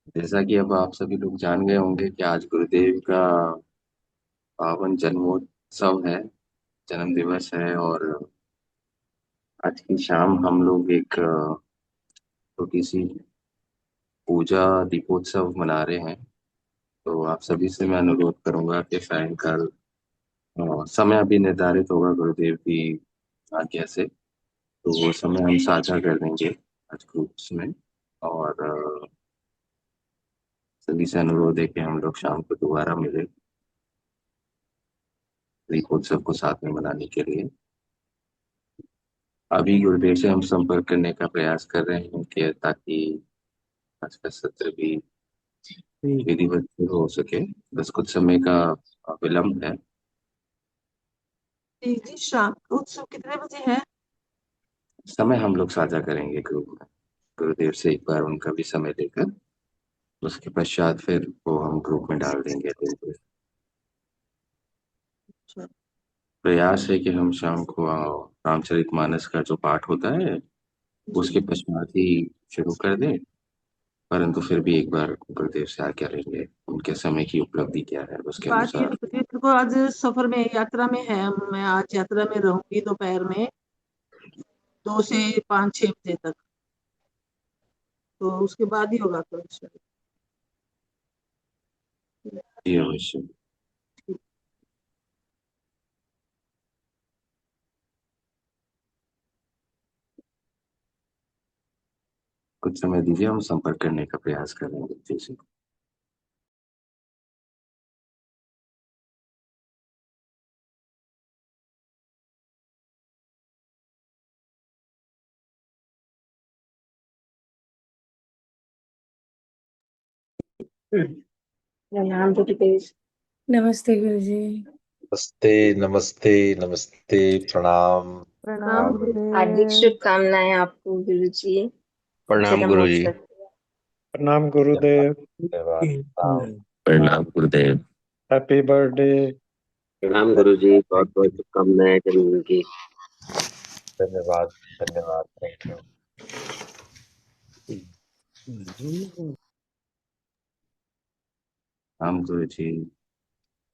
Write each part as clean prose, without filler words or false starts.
जैसा कि अब आप सभी लोग जान गए होंगे कि आज गुरुदेव का पावन जन्मोत्सव है, जन्म दिवस है। और आज की शाम हम लोग एक छोटी सी पूजा दीपोत्सव मना रहे हैं। तो आप सभी से मैं अनुरोध करूंगा कि सायंकाल समय अभी निर्धारित होगा गुरुदेव की आज्ञा से, तो वो समय हम साझा कर देंगे आज ग्रुप्स में। और सभी से अनुरोध है कि हम लोग शाम को दोबारा मिले दीपोत्सव को साथ में मनाने के लिए। अभी गुरुदेव से हम संपर्क करने का प्रयास कर रहे हैं कि ताकि आज का सत्र भी विधिवत से हो सके। बस कुछ समय का विलंब है। जी जी, शाम को उत्सव कितने बजे है? समय हम लोग साझा करेंगे ग्रुप में, गुरुदेव से एक बार उनका भी समय लेकर उसके पश्चात फिर वो हम ग्रुप में डाल देंगे। तो अच्छा। प्रयास है कि हम शाम को रामचरितमानस का जो पाठ होता है जी। उसके पश्चात ही शुरू कर दें। परंतु फिर भी एक बार गुरुदेव से आज्ञा लेंगे, उनके समय की उपलब्धि क्या है उसके बात ये अनुसार। होती है, देखो आज सफर में यात्रा में है, मैं आज यात्रा में रहूंगी दोपहर में 2 से 5 6 बजे तक। तो उसके बाद ही होगा तो शायद। जी अवश्य। कुछ समय दीजिए, हम संपर्क करने का प्रयास करेंगे जैसे। प्रणाम गुरुदेव। नमस्ते गुरुजी। नमस्ते नमस्ते नमस्ते। प्रणाम प्रणाम प्रणाम। हार्दिक गुरुदेव। शुभकामनाएं आपको गुरु जी प्रणाम गुरुजी। जन्मोत्सव। प्रणाम धन्यवाद गुरुदेव। धन्यवाद। प्रणाम प्रणाम गुरुदेव। Happy birthday. प्रणाम गुरुजी, बहुत थैंक बहुत यू। शुभकामनाएं जन्मदिन की। धन्यवाद धन्यवाद। Thank you. राम गुरु जी।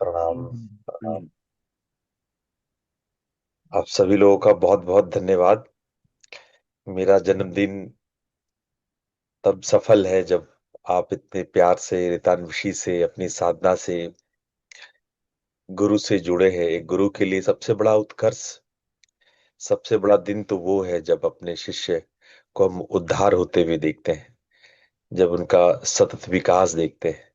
प्रणाम प्रणाम। आप सभी लोगों का बहुत बहुत धन्यवाद। मेरा जन्मदिन तब सफल है जब आप इतने प्यार से, रितान्विशी से, अपनी साधना से गुरु से जुड़े हैं। एक गुरु के लिए सबसे बड़ा उत्कर्ष, सबसे बड़ा दिन तो वो है जब अपने शिष्य को हम उद्धार होते हुए देखते हैं, जब उनका सतत विकास देखते हैं।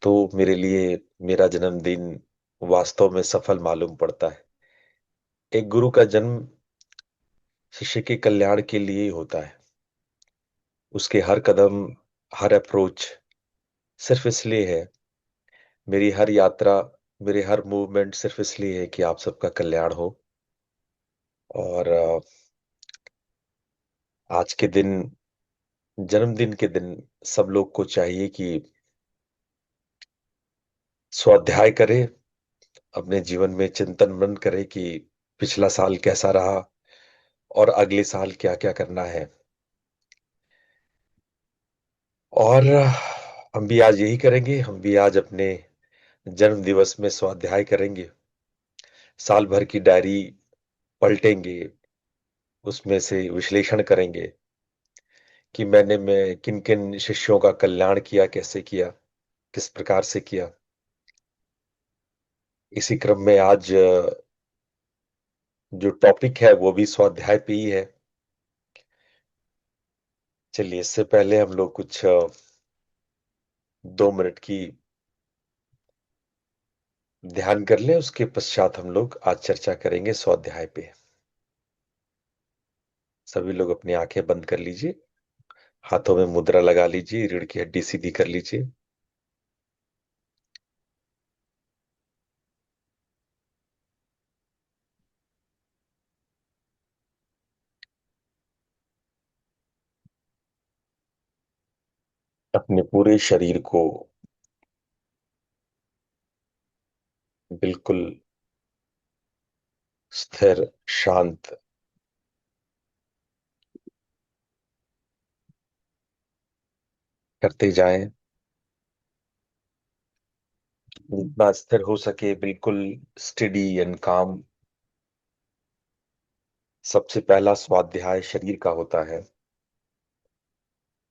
तो मेरे लिए मेरा जन्मदिन वास्तव में सफल मालूम पड़ता है। एक गुरु का जन्म शिष्य के कल्याण के लिए ही होता है। उसके हर कदम, हर अप्रोच सिर्फ इसलिए है, मेरी हर यात्रा, मेरे हर मूवमेंट सिर्फ इसलिए है कि आप सबका कल्याण हो। और आज के दिन, जन्मदिन के दिन, सब लोग को चाहिए कि स्वाध्याय करें, अपने जीवन में चिंतन मनन करें कि पिछला साल कैसा रहा और अगले साल क्या क्या करना है। और हम भी आज यही करेंगे। हम भी आज अपने जन्म दिवस में स्वाध्याय करेंगे, साल भर की डायरी पलटेंगे, उसमें से विश्लेषण करेंगे कि मैं किन किन शिष्यों का कल्याण किया, कैसे किया, किस प्रकार से किया। इसी क्रम में आज जो टॉपिक है वो भी स्वाध्याय पे ही है। चलिए, इससे पहले हम लोग कुछ 2 मिनट की ध्यान कर लें, उसके पश्चात हम लोग आज चर्चा करेंगे स्वाध्याय पे। सभी लोग अपनी आंखें बंद कर लीजिए, हाथों में मुद्रा लगा लीजिए, रीढ़ की हड्डी सीधी कर लीजिए। अपने पूरे शरीर को बिल्कुल स्थिर, शांत करते जाएं, जितना स्थिर हो सके बिल्कुल स्टेडी एंड काम। सबसे पहला स्वाध्याय शरीर का होता है।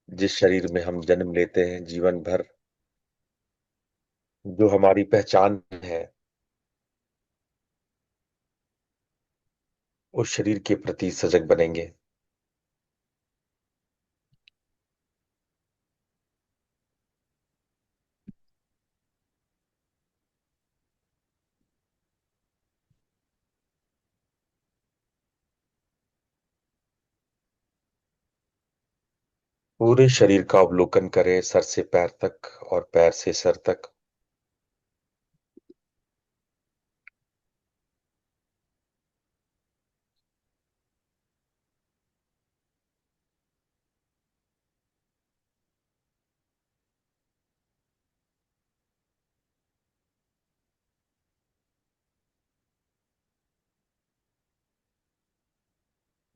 जिस शरीर में हम जन्म लेते हैं, जीवन भर जो हमारी पहचान है, उस शरीर के प्रति सजग बनेंगे। पूरे शरीर का अवलोकन करें, सर से पैर तक और पैर से सर तक।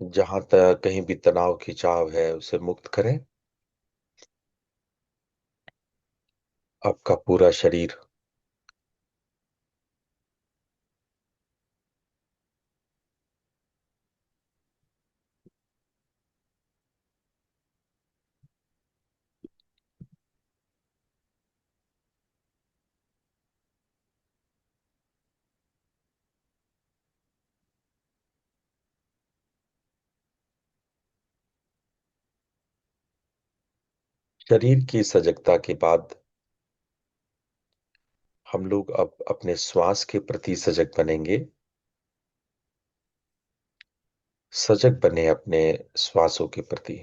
जहां तक कहीं भी तनाव खिंचाव है, उसे मुक्त करें। आपका पूरा शरीर शरीर की सजगता के बाद हम लोग अब अपने श्वास के प्रति सजग बनेंगे। सजग बने अपने श्वासों के प्रति।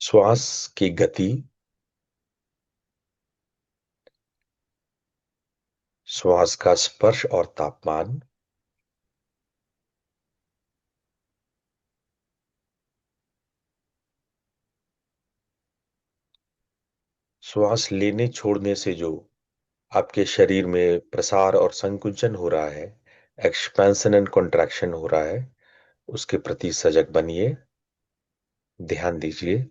श्वास की गति, श्वास का स्पर्श और तापमान, श्वास लेने छोड़ने से जो आपके शरीर में प्रसार और संकुचन हो रहा है, एक्सपेंशन एंड कॉन्ट्रैक्शन हो रहा है, उसके प्रति सजग बनिए, ध्यान दीजिए।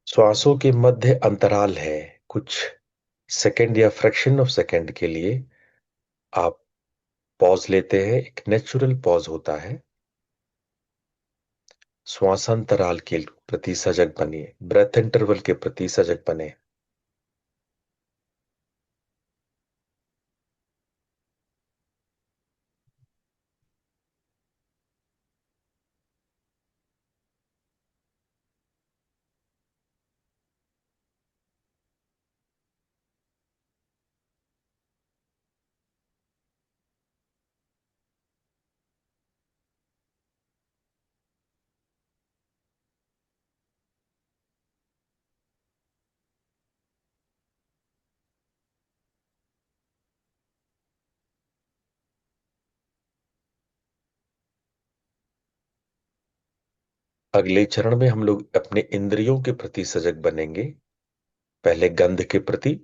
श्वासों के मध्य अंतराल है, कुछ सेकंड या फ्रैक्शन ऑफ सेकंड के लिए आप पॉज लेते हैं। एक नेचुरल पॉज होता है। श्वासांतराल के प्रति सजग बनिए, ब्रेथ इंटरवल के प्रति सजग बने। अगले चरण में हम लोग अपने इंद्रियों के प्रति सजग बनेंगे। पहले गंध के प्रति,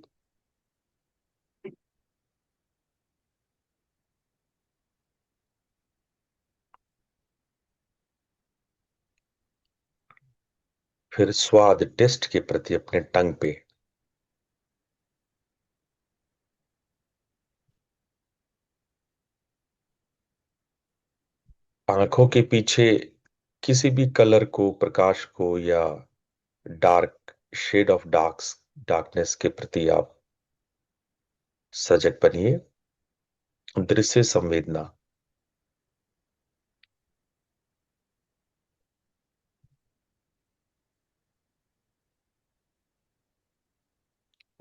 फिर स्वाद टेस्ट के प्रति अपने टंग पे, आंखों के पीछे किसी भी कलर को, प्रकाश को या डार्क शेड ऑफ डार्कनेस के प्रति आप सजग बनिए। दृश्य संवेदना।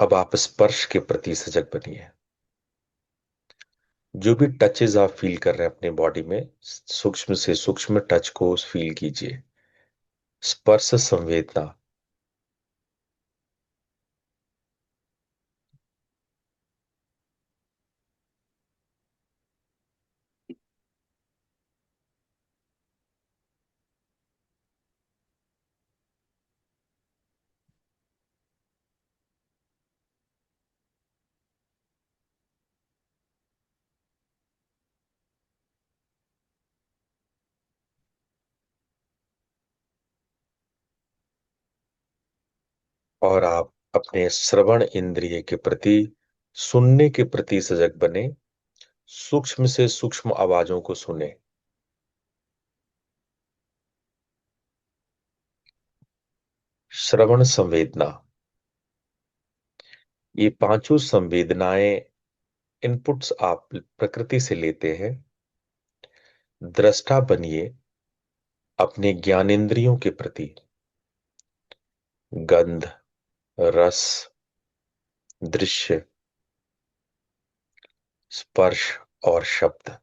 अब आप स्पर्श के प्रति सजग बनिए। जो भी टचेज आप फील कर रहे हैं अपने बॉडी में, सूक्ष्म से सूक्ष्म टच को फील कीजिए। स्पर्श संवेदना। और आप अपने श्रवण इंद्रिय के प्रति, सुनने के प्रति सजग बने। सूक्ष्म से सूक्ष्म आवाजों को सुने। श्रवण संवेदना। ये पांचों संवेदनाएं इनपुट्स आप प्रकृति से लेते हैं। दृष्टा बनिए अपने ज्ञानेंद्रियों के प्रति। गंध, रस, दृश्य, स्पर्श और शब्द,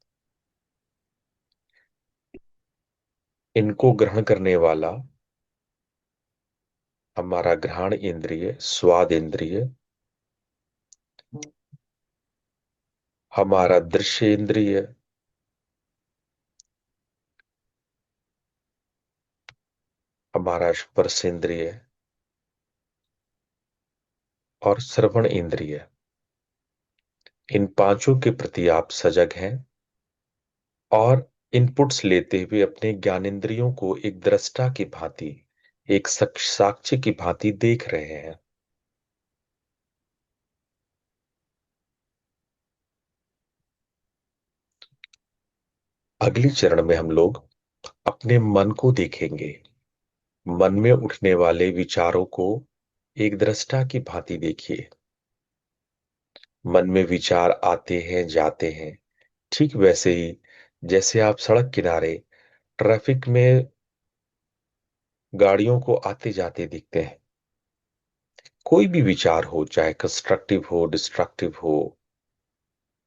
इनको ग्रहण करने वाला हमारा घ्राण इंद्रिय, स्वाद इंद्रिय, हमारा दृश्य इंद्रिय, हमारा स्पर्श इंद्रिय और श्रवण इंद्रिय, इन पांचों के प्रति आप सजग हैं और इनपुट्स लेते हुए अपने ज्ञानेंद्रियों को एक दृष्टा की भांति, एक साक्षी की भांति देख रहे हैं। अगली चरण में हम लोग अपने मन को देखेंगे। मन में उठने वाले विचारों को एक दृष्टा की भांति देखिए। मन में विचार आते हैं, जाते हैं, ठीक वैसे ही जैसे आप सड़क किनारे ट्रैफिक में गाड़ियों को आते जाते दिखते हैं। कोई भी विचार हो, चाहे कंस्ट्रक्टिव हो, डिस्ट्रक्टिव हो,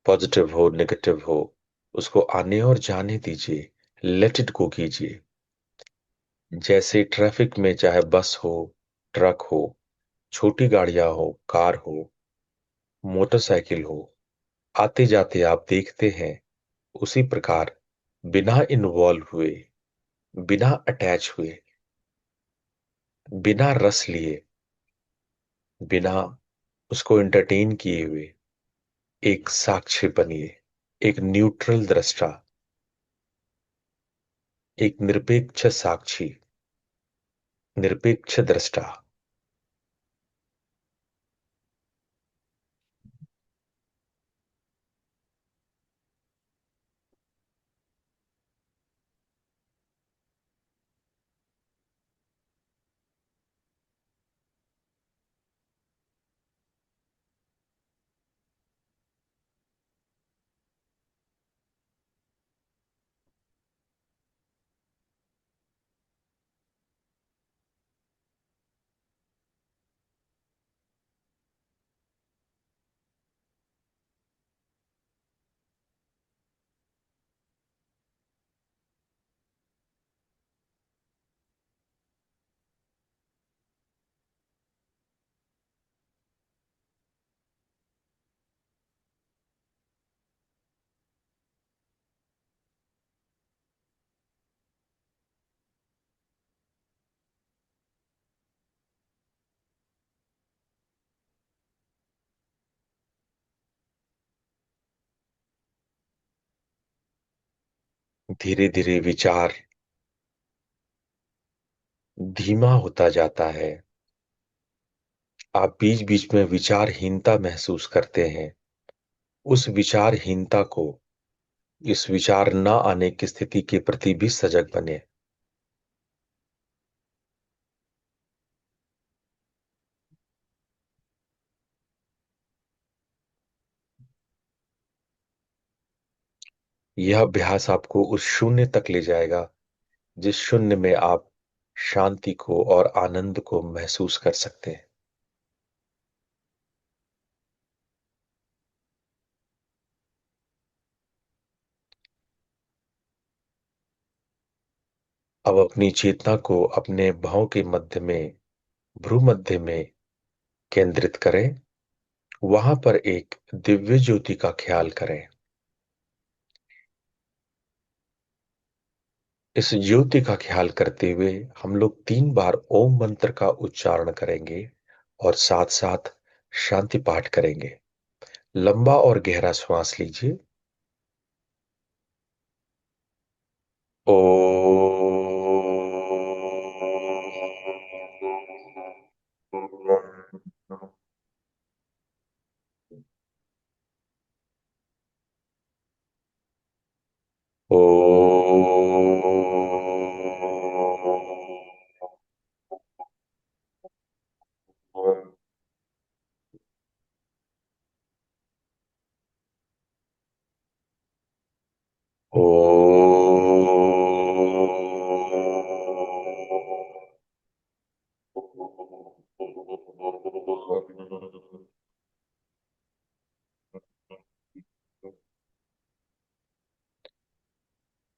पॉजिटिव हो, नेगेटिव हो, उसको आने और जाने दीजिए। लेट इट गो कीजिए। जैसे ट्रैफिक में चाहे बस हो, ट्रक हो, छोटी गाड़ियां हो, कार हो, मोटरसाइकिल हो, आते जाते आप देखते हैं, उसी प्रकार बिना इन्वॉल्व हुए, बिना अटैच हुए, बिना रस लिए, बिना उसको एंटरटेन किए हुए एक साक्षी बनिए। एक न्यूट्रल दृष्टा, एक निरपेक्ष साक्षी, निरपेक्ष दृष्टा। धीरे धीरे विचार धीमा होता जाता है। आप बीच बीच में विचारहीनता महसूस करते हैं। उस विचारहीनता को, इस विचार ना आने की स्थिति के प्रति भी सजग बने। यह अभ्यास आपको उस शून्य तक ले जाएगा जिस शून्य में आप शांति को और आनंद को महसूस कर सकते हैं। अब अपनी चेतना को अपने भौं के मध्य में, भ्रू मध्य में केंद्रित करें। वहां पर एक दिव्य ज्योति का ख्याल करें। इस ज्योति का ख्याल करते हुए हम लोग 3 बार ओम मंत्र का उच्चारण करेंगे और साथ साथ शांति पाठ करेंगे। लंबा और गहरा श्वास लीजिए। ओ ओ ओ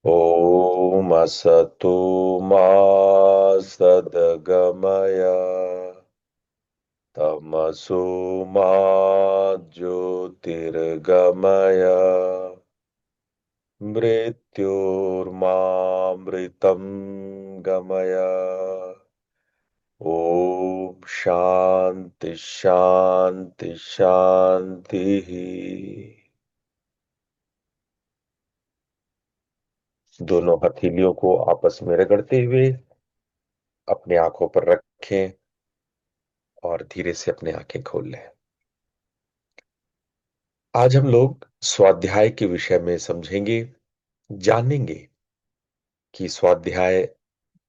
ओम असतो मा सद्गमय तमसो मा ज्योतिर्गमय मृत्योर्मामृतं गमय। ओम शांति शांति शांति। दोनों हथेलियों को आपस में रगड़ते हुए अपने आंखों पर रखें और धीरे से अपने आंखें खोल लें। आज हम लोग स्वाध्याय के विषय में समझेंगे, जानेंगे कि स्वाध्याय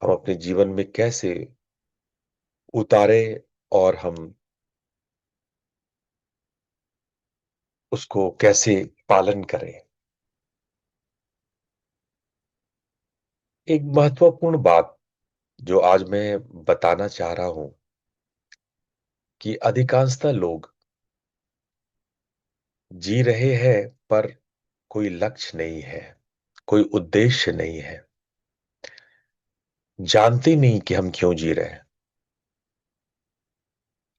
हम अपने जीवन में कैसे उतारे और हम उसको कैसे पालन करें। एक महत्वपूर्ण बात जो आज मैं बताना चाह रहा हूं कि अधिकांशतः लोग जी रहे हैं पर कोई लक्ष्य नहीं है, कोई उद्देश्य नहीं है, जानते नहीं कि हम क्यों जी रहे हैं।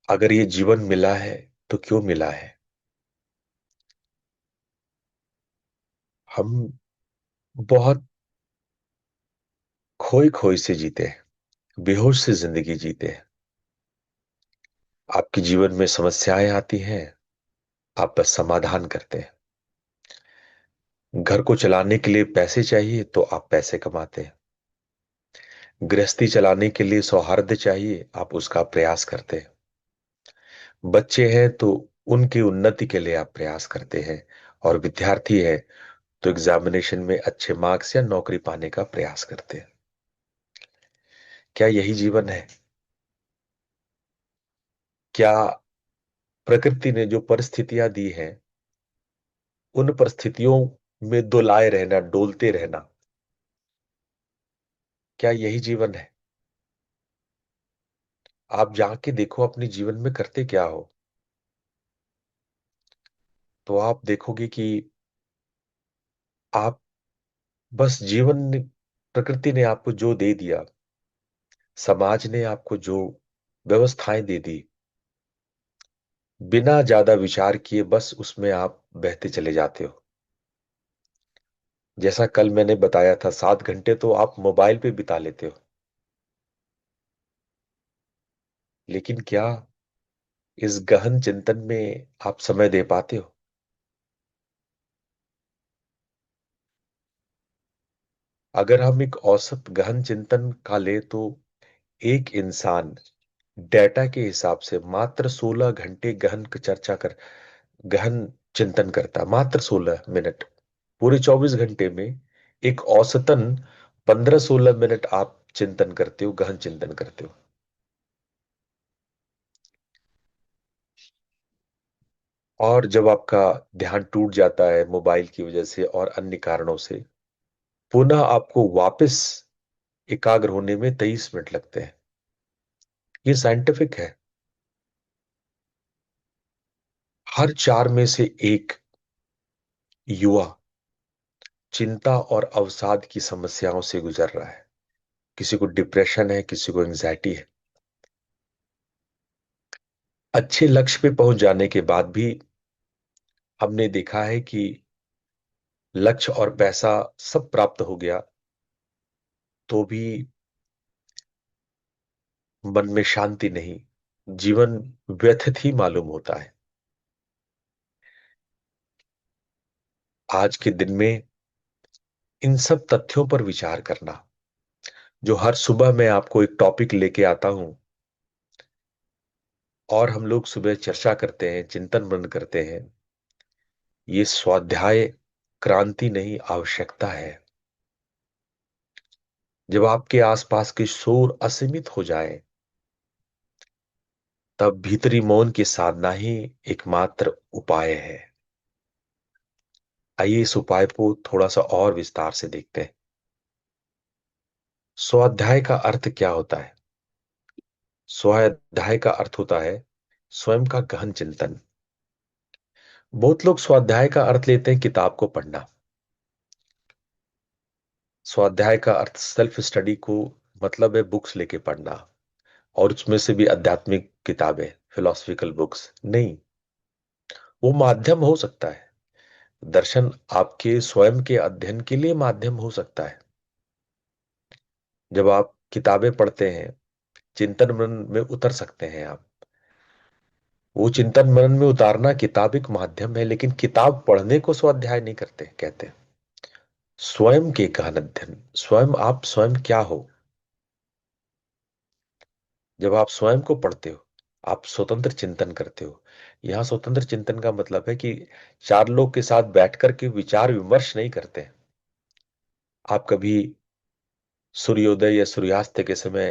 अगर ये जीवन मिला है तो क्यों मिला है। हम बहुत खोई खोई से जीते हैं, बेहोश से जिंदगी जीते हैं। आपके जीवन में समस्याएं आती हैं, आप बस समाधान करते हैं। घर को चलाने के लिए पैसे चाहिए तो आप पैसे कमाते हैं। गृहस्थी चलाने के लिए सौहार्द चाहिए, आप उसका प्रयास करते हैं। बच्चे हैं तो उनकी उन्नति के लिए आप प्रयास करते हैं, और विद्यार्थी है तो एग्जामिनेशन में अच्छे मार्क्स या नौकरी पाने का प्रयास करते हैं। क्या यही जीवन है? क्या प्रकृति ने जो परिस्थितियां दी हैं उन परिस्थितियों में दोलाए रहना, डोलते रहना, क्या यही जीवन है? आप जाके देखो अपने जीवन में करते क्या हो, तो आप देखोगे कि आप बस प्रकृति ने आपको जो दे दिया, समाज ने आपको जो व्यवस्थाएं दे दी, बिना ज्यादा विचार किए बस उसमें आप बहते चले जाते हो। जैसा कल मैंने बताया था, 7 घंटे तो आप मोबाइल पे बिता लेते हो, लेकिन क्या इस गहन चिंतन में आप समय दे पाते हो? अगर हम एक औसत गहन चिंतन का ले तो एक इंसान डेटा के हिसाब से मात्र 16 घंटे गहन चिंतन करता है। मात्र 16 मिनट, पूरे 24 घंटे में एक औसतन 15-16 मिनट आप चिंतन करते हो, गहन चिंतन करते हो। और जब आपका ध्यान टूट जाता है मोबाइल की वजह से और अन्य कारणों से, पुनः आपको वापस एकाग्र होने में 23 मिनट लगते हैं। ये साइंटिफिक है। हर 4 में से एक युवा चिंता और अवसाद की समस्याओं से गुजर रहा है। किसी को डिप्रेशन है, किसी को एंजाइटी है। अच्छे लक्ष्य पे पहुंच जाने के बाद भी हमने देखा है कि लक्ष्य और पैसा सब प्राप्त हो गया तो भी मन में शांति नहीं, जीवन व्यथित ही मालूम होता है। आज के दिन में इन सब तथ्यों पर विचार करना, जो हर सुबह मैं आपको एक टॉपिक लेके आता हूं और हम लोग सुबह चर्चा करते हैं, चिंतन मनन करते हैं, ये स्वाध्याय क्रांति नहीं, आवश्यकता है। जब आपके आसपास के शोर असीमित हो जाए, तब भीतरी मौन की साधना ही एकमात्र उपाय है। आइए इस उपाय को थोड़ा सा और विस्तार से देखते हैं। स्वाध्याय का अर्थ क्या होता है? स्वाध्याय का अर्थ होता है स्वयं का गहन चिंतन। बहुत लोग स्वाध्याय का अर्थ लेते हैं किताब को पढ़ना। स्वाध्याय का अर्थ सेल्फ स्टडी को मतलब है बुक्स लेके पढ़ना, और उसमें से भी आध्यात्मिक किताबें, फिलोसफिकल बुक्स नहीं। वो माध्यम हो सकता है। दर्शन आपके स्वयं के अध्ययन के लिए माध्यम हो सकता है। जब आप किताबें पढ़ते हैं, चिंतन मनन में उतर सकते हैं आप। वो चिंतन मनन में उतारना किताब एक माध्यम है, लेकिन किताब पढ़ने को स्वाध्याय नहीं करते कहते। स्वयं के गहन अध्ययन, स्वयं आप स्वयं क्या हो। जब आप स्वयं को पढ़ते हो, आप स्वतंत्र चिंतन करते हो। यहां स्वतंत्र चिंतन का मतलब है कि चार लोग के साथ बैठ करके विचार विमर्श नहीं करते। आप कभी सूर्योदय या सूर्यास्त के समय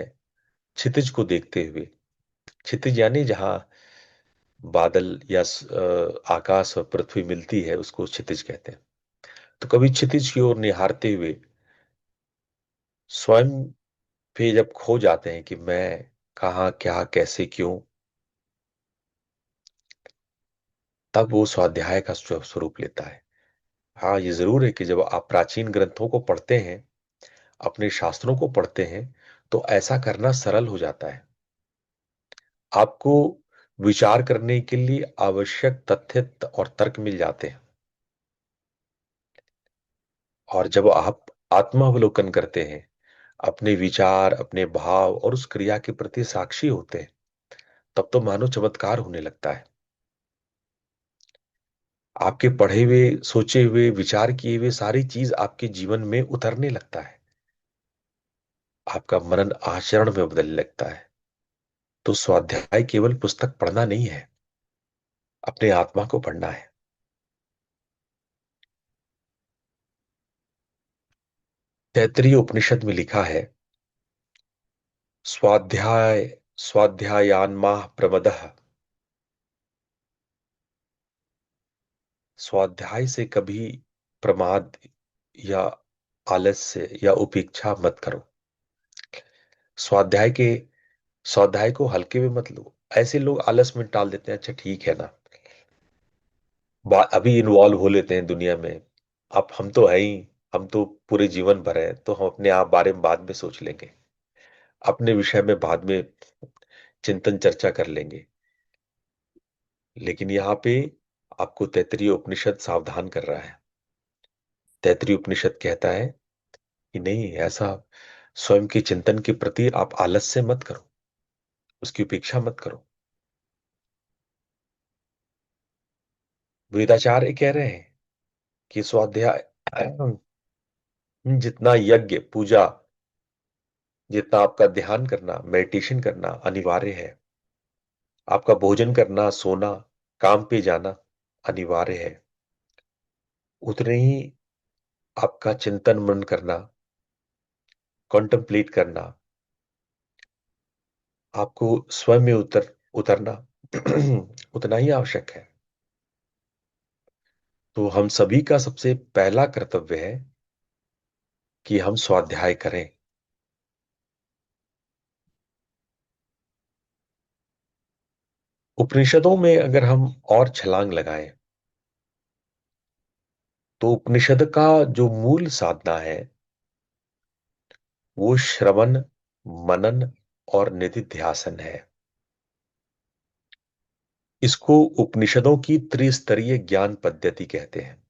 क्षितिज को देखते हुए, क्षितिज यानी जहां बादल या आकाश और पृथ्वी मिलती है, उसको क्षितिज कहते हैं। तो कभी क्षितिज की ओर निहारते हुए स्वयं पे जब खो जाते हैं कि मैं कहाँ, क्या, कैसे, क्यों, तब वो स्वाध्याय का स्वरूप लेता है। हाँ, ये जरूर है कि जब आप प्राचीन ग्रंथों को पढ़ते हैं, अपने शास्त्रों को पढ़ते हैं, तो ऐसा करना सरल हो जाता है। आपको विचार करने के लिए आवश्यक तथ्य और तर्क मिल जाते हैं। और जब आप आत्मावलोकन करते हैं, अपने विचार, अपने भाव और उस क्रिया के प्रति साक्षी होते हैं, तब तो मानो चमत्कार होने लगता है। आपके पढ़े हुए, सोचे हुए, विचार किए हुए सारी चीज आपके जीवन में उतरने लगता है। आपका मनन आचरण में बदलने लगता है। तो स्वाध्याय केवल पुस्तक पढ़ना नहीं है, अपने आत्मा को पढ़ना है। तैत्तिरीय उपनिषद में लिखा है, स्वाध्याय स्वाध्यायान्माः प्रमदः। स्वाध्याय से कभी प्रमाद या आलस्य या उपेक्षा मत करो। स्वाध्याय के स्वाध्याय को हल्के में मत लो। ऐसे लोग आलस में टाल देते हैं, अच्छा ठीक है ना, अभी इन्वॉल्व हो लेते हैं दुनिया में। अब हम तो है ही, हम तो पूरे जीवन भर है, तो हम अपने आप बारे में बाद में सोच लेंगे, अपने विषय में बाद में चिंतन चर्चा कर लेंगे। लेकिन यहाँ पे आपको तैत्तिरीय उपनिषद सावधान कर रहा है। तैत्तिरीय उपनिषद कहता है कि नहीं, ऐसा स्वयं के चिंतन के प्रति आप आलस्य मत करो, उसकी उपेक्षा मत करो। वेदाचार्य कह रहे हैं कि स्वाध्याय जितना यज्ञ पूजा, जितना आपका ध्यान करना, मेडिटेशन करना अनिवार्य है, आपका भोजन करना, सोना, काम पे जाना अनिवार्य है, उतने ही आपका चिंतन मनन करना, कॉन्टेम्पलेट करना, आपको स्वयं में उतरना उतना ही आवश्यक है। तो हम सभी का सबसे पहला कर्तव्य है कि हम स्वाध्याय करें। उपनिषदों में अगर हम और छलांग लगाएं तो उपनिषद का जो मूल साधना है वो श्रवण, मनन और निधिध्यासन है। इसको उपनिषदों की त्रिस्तरीय ज्ञान पद्धति कहते हैं।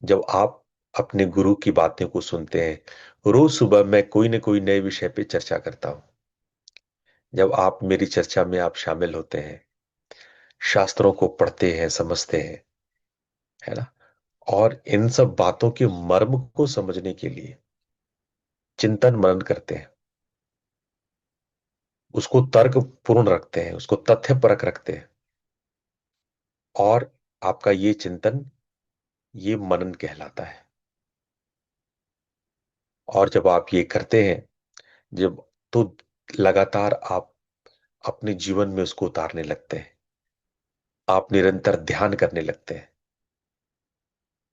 जब आप अपने गुरु की बातें को सुनते हैं, रोज सुबह मैं कोई ना कोई नए विषय पे चर्चा करता हूं। जब आप मेरी चर्चा में आप शामिल होते हैं, शास्त्रों को पढ़ते हैं, समझते हैं, है ना, और इन सब बातों के मर्म को समझने के लिए चिंतन मनन करते हैं, उसको तर्क पूर्ण रखते हैं, उसको तथ्य परक रखते हैं, और आपका ये चिंतन, ये मनन कहलाता है। और जब आप ये करते हैं, जब तो लगातार आप अपने जीवन में उसको उतारने लगते हैं, आप निरंतर ध्यान करने लगते हैं,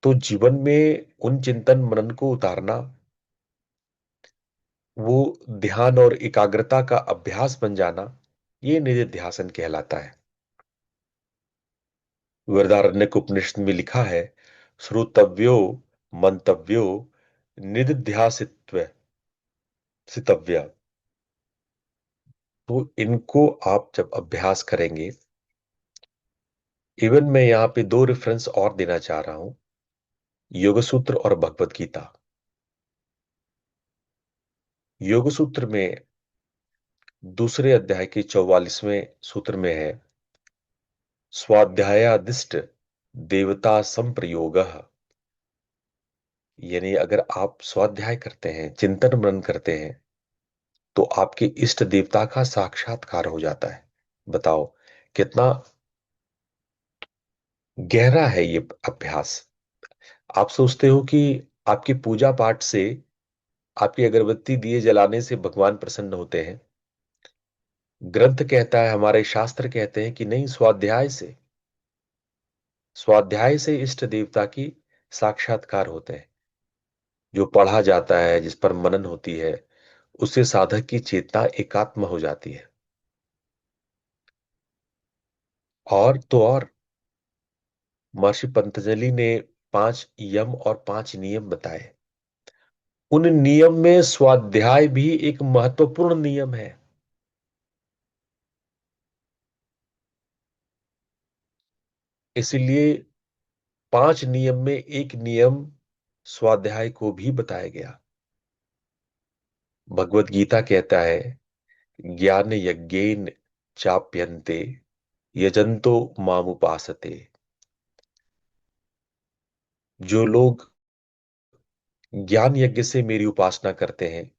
तो जीवन में उन चिंतन मनन को उतारना वो ध्यान और एकाग्रता का अभ्यास बन जाना, ये निधिध्यासन कहलाता है। वृहदारण्यक उपनिषद में लिखा है, श्रोतव्यो मंतव्यो निधिध्यासित्व सितव्य। तो इनको आप जब अभ्यास करेंगे, इवन मैं यहां पे दो रेफरेंस और देना चाह रहा हूं, योग सूत्र और भगवत गीता। योग सूत्र में दूसरे अध्याय के 44वें सूत्र में है, स्वाध्यायादिष्ट देवता संप्रयोग। यानी अगर आप स्वाध्याय करते हैं, चिंतन मनन करते हैं, तो आपके इष्ट देवता का साक्षात्कार हो जाता है। बताओ कितना गहरा है ये अभ्यास। आप सोचते हो कि आपकी पूजा पाठ से, आपकी अगरबत्ती दिए जलाने से भगवान प्रसन्न होते हैं। ग्रंथ कहता है, हमारे शास्त्र कहते हैं कि नहीं, स्वाध्याय से इष्ट देवता की साक्षात्कार होते हैं। जो पढ़ा जाता है, जिस पर मनन होती है, उससे साधक की चेतना एकात्म हो जाती है। और तो और महर्षि पतंजलि ने 5 यम और 5 नियम बताए। उन नियम में स्वाध्याय भी एक महत्वपूर्ण नियम है। इसलिए 5 नियम में एक नियम स्वाध्याय को भी बताया गया। भगवत गीता कहता है, ज्ञान यज्ञेन चाप्यन्ते यजंतो मामुपासते। जो लोग ज्ञान यज्ञ से मेरी उपासना करते हैं,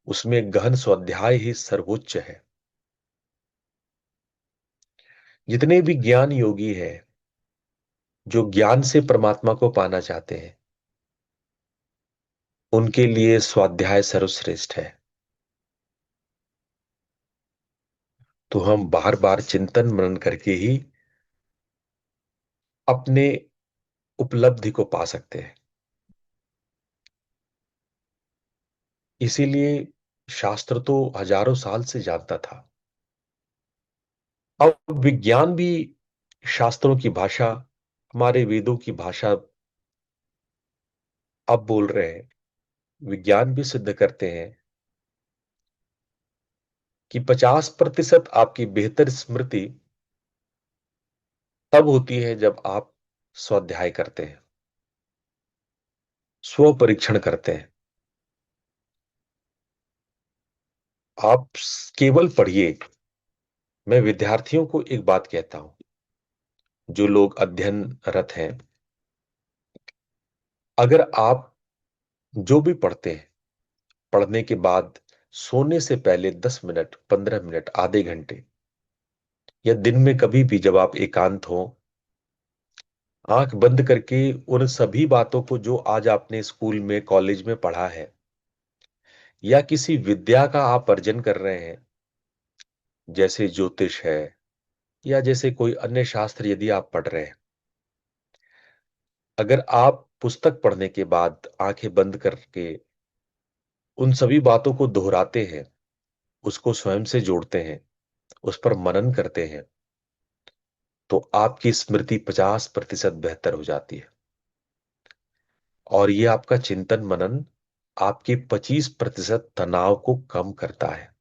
उसमें गहन स्वाध्याय ही सर्वोच्च है। जितने भी ज्ञान योगी हैं, जो ज्ञान से परमात्मा को पाना चाहते हैं, उनके लिए स्वाध्याय सर्वश्रेष्ठ है। तो हम बार बार चिंतन मनन करके ही अपने उपलब्धि को पा सकते हैं। इसीलिए शास्त्र तो हजारों साल से जानता था। अब विज्ञान भी शास्त्रों की भाषा, हमारे वेदों की भाषा अब बोल रहे हैं। विज्ञान भी सिद्ध करते हैं कि 50% आपकी बेहतर स्मृति तब होती है जब आप स्वाध्याय करते हैं, स्व परीक्षण करते हैं। आप केवल पढ़िए। मैं विद्यार्थियों को एक बात कहता हूं, जो लोग अध्ययनरत हैं, अगर आप जो भी पढ़ते हैं, पढ़ने के बाद सोने से पहले 10 मिनट, 15 मिनट, आधे घंटे, या दिन में कभी भी जब आप एकांत हो, आंख बंद करके उन सभी बातों को जो आज आपने स्कूल में, कॉलेज में पढ़ा है, या किसी विद्या का आप अर्जन कर रहे हैं, जैसे ज्योतिष है या जैसे कोई अन्य शास्त्र यदि आप पढ़ रहे हैं, अगर आप पुस्तक पढ़ने के बाद आंखें बंद करके उन सभी बातों को दोहराते हैं, उसको स्वयं से जोड़ते हैं, उस पर मनन करते हैं, तो आपकी स्मृति 50% बेहतर हो जाती है। और ये आपका चिंतन मनन आपके 25% तनाव को कम करता है।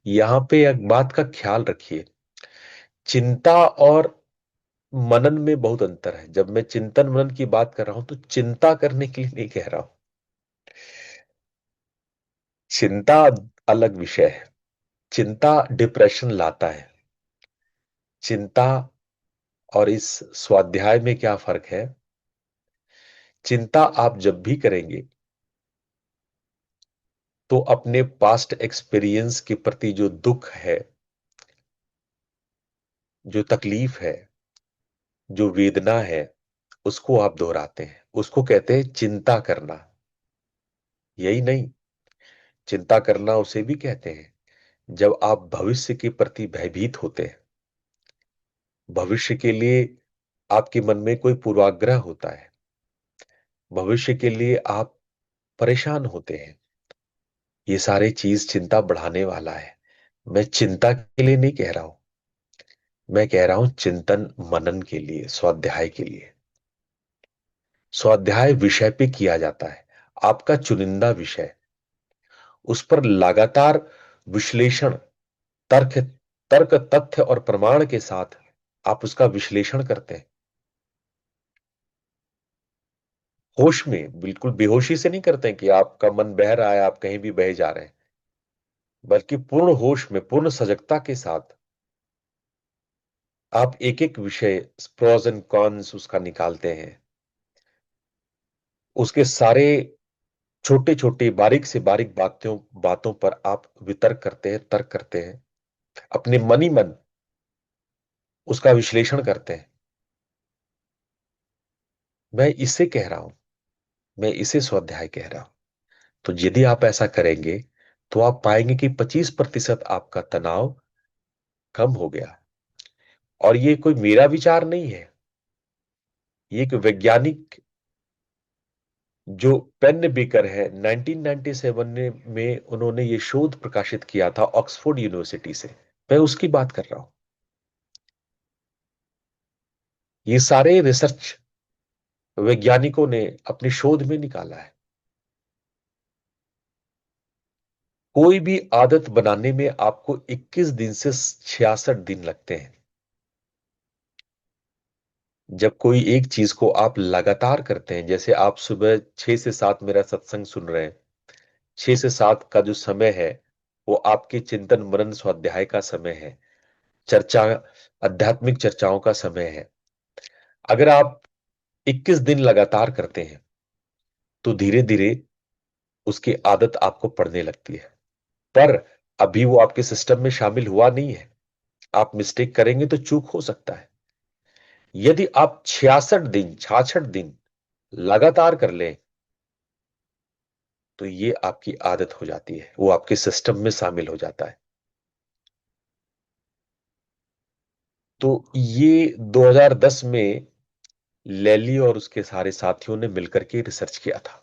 यहां पे एक बात का ख्याल रखिए, चिंता और मनन में बहुत अंतर है। जब मैं चिंतन मनन की बात कर रहा हूं तो चिंता करने के लिए नहीं कह रहा हूं। चिंता अलग विषय है। चिंता डिप्रेशन लाता है। चिंता और इस स्वाध्याय में क्या फर्क है? चिंता आप जब भी करेंगे तो अपने पास्ट एक्सपीरियंस के प्रति जो दुख है, जो तकलीफ है, जो वेदना है, उसको आप दोहराते हैं। उसको कहते हैं चिंता करना। यही नहीं, चिंता करना उसे भी कहते हैं जब आप भविष्य के प्रति भयभीत होते हैं, भविष्य के लिए आपके मन में कोई पूर्वाग्रह होता है, भविष्य के लिए आप परेशान होते हैं। ये सारे चीज चिंता बढ़ाने वाला है। मैं चिंता के लिए नहीं कह रहा हूं, मैं कह रहा हूं चिंतन मनन के लिए, स्वाध्याय के लिए। स्वाध्याय विषय पे किया जाता है, आपका चुनिंदा विषय, उस पर लगातार विश्लेषण, तर्क तर्क तथ्य और प्रमाण के साथ आप उसका विश्लेषण करते हैं। होश में, बिल्कुल बेहोशी से नहीं करते हैं कि आपका मन बह रहा है, आप कहीं भी बह जा रहे हैं, बल्कि पूर्ण होश में, पूर्ण सजगता के साथ आप एक एक विषय, प्रोज एंड कॉन्स उसका निकालते हैं। उसके सारे छोटे छोटे बारीक से बारीक बातों बातों पर आप वितर्क करते हैं, तर्क करते हैं, अपने मन ही मन उसका विश्लेषण करते हैं। मैं इसे कह रहा हूं, मैं इसे स्वाध्याय कह रहा हूं। तो यदि आप ऐसा करेंगे तो आप पाएंगे कि 25% आपका तनाव कम हो गया। और ये कोई मेरा विचार नहीं है, ये एक वैज्ञानिक जो पेन बेकर है, 1997 में उन्होंने ये शोध प्रकाशित किया था ऑक्सफोर्ड यूनिवर्सिटी से, मैं उसकी बात कर रहा हूं। ये सारे रिसर्च वैज्ञानिकों ने अपने शोध में निकाला है। कोई भी आदत बनाने में आपको 21 दिन से 66 दिन लगते हैं। जब कोई एक चीज को आप लगातार करते हैं, जैसे आप सुबह 6 से 7 मेरा सत्संग सुन रहे हैं, 6 से 7 का जो समय है वो आपके चिंतन मनन स्वाध्याय का समय है, चर्चा, आध्यात्मिक चर्चाओं का समय है। अगर आप 21 दिन लगातार करते हैं तो धीरे धीरे उसकी आदत आपको पड़ने लगती है। पर अभी वो आपके सिस्टम में शामिल हुआ नहीं है, आप मिस्टेक करेंगे तो चूक हो सकता है। यदि आप 66 दिन 66 दिन लगातार कर लें तो ये आपकी आदत हो जाती है, वो आपके सिस्टम में शामिल हो जाता है। तो ये 2010 में लेली और उसके सारे साथियों ने मिलकर के रिसर्च किया था।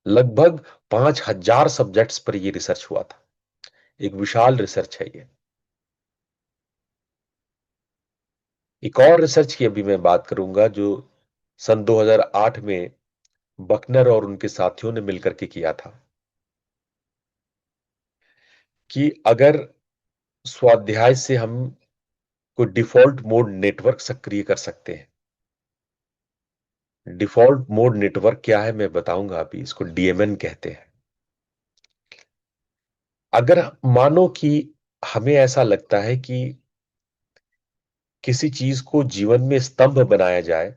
लगभग 5000 सब्जेक्ट्स पर यह रिसर्च हुआ था। एक विशाल रिसर्च है ये। एक और रिसर्च की अभी मैं बात करूंगा जो सन 2008 में बकनर और उनके साथियों ने मिलकर के किया था, कि अगर स्वाध्याय से हम कोई डिफॉल्ट मोड नेटवर्क सक्रिय कर सकते हैं। डिफॉल्ट मोड नेटवर्क क्या है मैं बताऊंगा अभी, इसको डीएमएन कहते हैं। अगर मानो कि हमें ऐसा लगता है कि किसी चीज को जीवन में स्तंभ बनाया जाए,